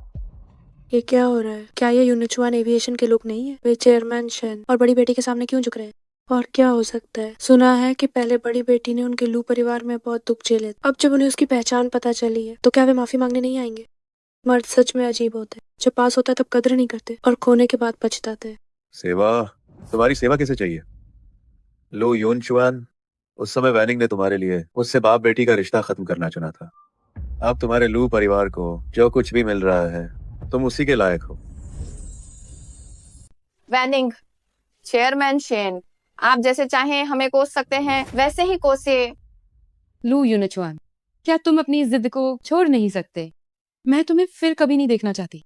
ये क्या हो रहा है? क्या ये यूनिचुआन एविएशन के लोग नहीं है? वे चेयरमैन शेन और बड़ी बेटी के सामने क्यों झुक रहे हैं? और क्या हो सकता है? सुना है कि पहले बड़ी बेटी ने उनके लू परिवार में बहुत दुख झेले। अब जब उन्हें उसकी पहचान पता चली है तो क्या वे माफी मांगने नहीं आएंगे? मर्द सच में अजीब होते हैं। जब पास होता है तब कदर नहीं करते और खोने के बाद पछताते हैं। सेवा? तुम्हारी सेवा किसे चाहिए? लू युनचुआन, उस समय वैनिंग ने तुम्हारे लिए उससे बाप बेटी का रिश्ता खत्म करना चुना था। अब तुम्हारे लू परिवार को जो कुछ भी मिल रहा है तुम उसी के लायक हो। वैनिंग, चेयरमैन शेन, आप जैसे चाहें हमें कोस सकते हैं, वैसे ही कोसिए। लू यूनिचुआन, क्या तुम अपनी इस जिद को छोड़ नहीं सकते? मैं तुम्हें फिर कभी नहीं देखना चाहती।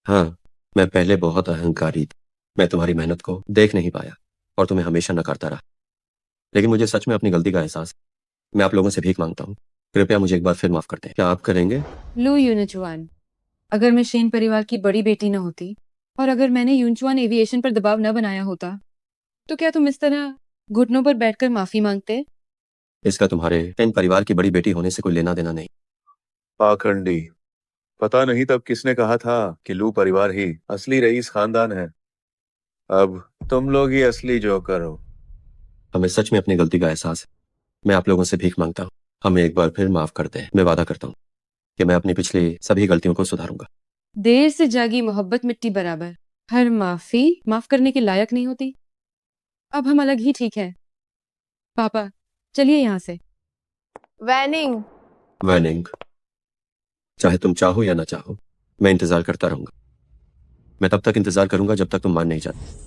हाँ, मैं पहले बहुत अहंकारी थी। मैं तुम्हारी मेहनत को देख नहीं पाया और तुम्हें हमेशा नकारता रहा। लेकिन मुझे सच में अपनी गलती का एहसास है। मैं आप लोगों से भीख मांगता हूँ, कृपया मुझे एक बार फिर माफ कर दें। क्या आप करेंगे? लू यूनिचुआन, अगर मैं शेन परिवार की बड़ी बेटी न होती और अगर मैंने यूनचुआन एविएशन पर दबाव न बनाया होता तो क्या तुम इस तरह घुटनों पर बैठकर माफी मांगते? इसका तुम्हारे इन परिवार की बड़ी बेटी होने से कोई लेना देना नहीं। पाखंडी, पता नहीं तब किसने कहा था कि लू परिवार ही असली रईस खानदान है। अब तुम लोग ही असली जोकर हो। हमें सच में अपनी गलती का एहसास है। मैं आप लोगों से भीख मांगता हूँ, हमें एक बार फिर माफ कर दें। मैं वादा करता हूँ कि मैं अपनी पिछली सभी गलतियों को सुधारूंगा। देर से जागी मोहब्बत मिट्टी बराबर। हर माफी माफ करने के लायक नहीं होती। अब हम अलग ही ठीक है। पापा चलिए यहाँ से। वैनिंग, वैनिंग, चाहे तुम चाहो या ना चाहो, मैं इंतजार करता रहूंगा। मैं तब तक इंतजार करूंगा जब तक तुम मान नहीं जाती।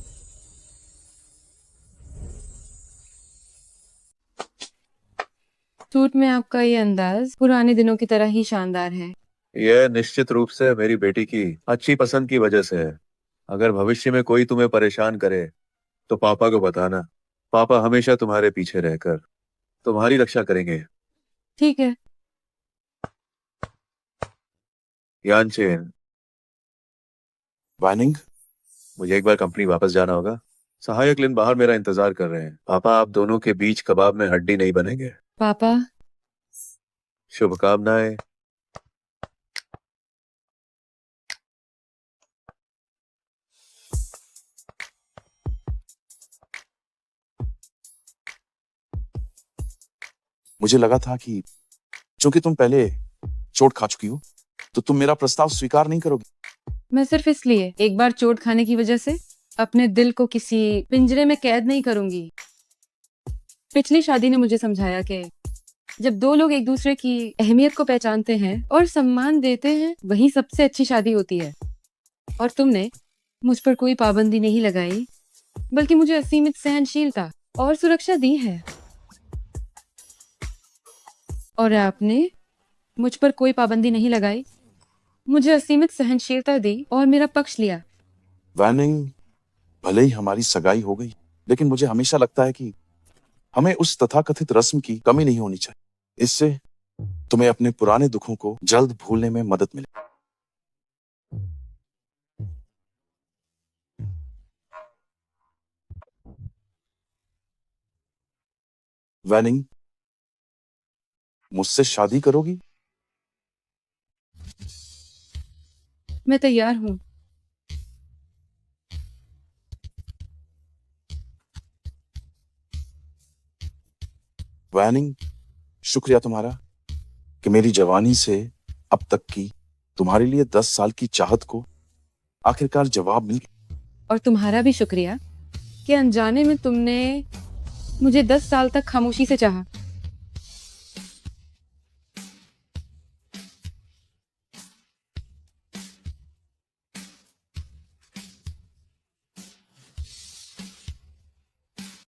सूट में आपका ये अंदाज पुराने दिनों की तरह ही शानदार है। यह निश्चित रूप से मेरी बेटी की अच्छी पसंद की वजह से है। अगर भविष्य में कोई तुम्हें परेशान करे तो पापा को बताना। पापा हमेशा तुम्हारे पीछे रहकर तुम्हारी रक्षा करेंगे। ठीक है। यानचेन, वैनिंग, मुझे एक बार कंपनी वापस जाना होगा। सहायक लिन बाहर मेरा इंतजार कर रहे हैं। पापा, आप दोनों के बीच कबाब में हड्डी नहीं बनेंगे। पापा शुभकामनाएं। मुझे लगा था कि चूंकि तुम पहले चोट खा चुकी हो तो तुम मेरा प्रस्ताव स्वीकार नहीं करोगी। मैं सिर्फ इसलिए एक बार चोट खाने की वजह से अपने दिल को किसी पिंजरे में कैद नहीं करूंगी। पिछली शादी ने मुझे समझाया कि जब दो लोग एक दूसरे की अहमियत को पहचानते हैं और सम्मान देते हैं, वही सबसे अच्छी शादी होती है। और तुमने मुझ पर कोई पाबंदी नहीं लगाई, बल्कि मुझे असीमित सहनशीलता और सुरक्षा दी है। और आपने मुझ पर कोई पाबंदी नहीं लगाई, मुझे असीमित सहनशीलता दी और मेरा पक्ष लिया। वैनिंग, भले ही हमारी सगाई हो गई, लेकिन मुझे हमेशा लगता है कि हमें उस तथाकथित रस्म की कमी नहीं होनी चाहिए। इससे तुम्हें अपने पुराने दुखों को जल्द भूलने में मदद मिले। वैनिंग, मुझसे शादी करोगी? मैं तैयार हूँ। वैनिंग, शुक्रिया तुम्हारा कि मेरी जवानी से अब तक की तुम्हारे लिए 10 साल की चाहत को आखिरकार जवाब मिल गया। और तुम्हारा भी शुक्रिया कि अनजाने में तुमने मुझे 10 साल तक खामोशी से चाहा।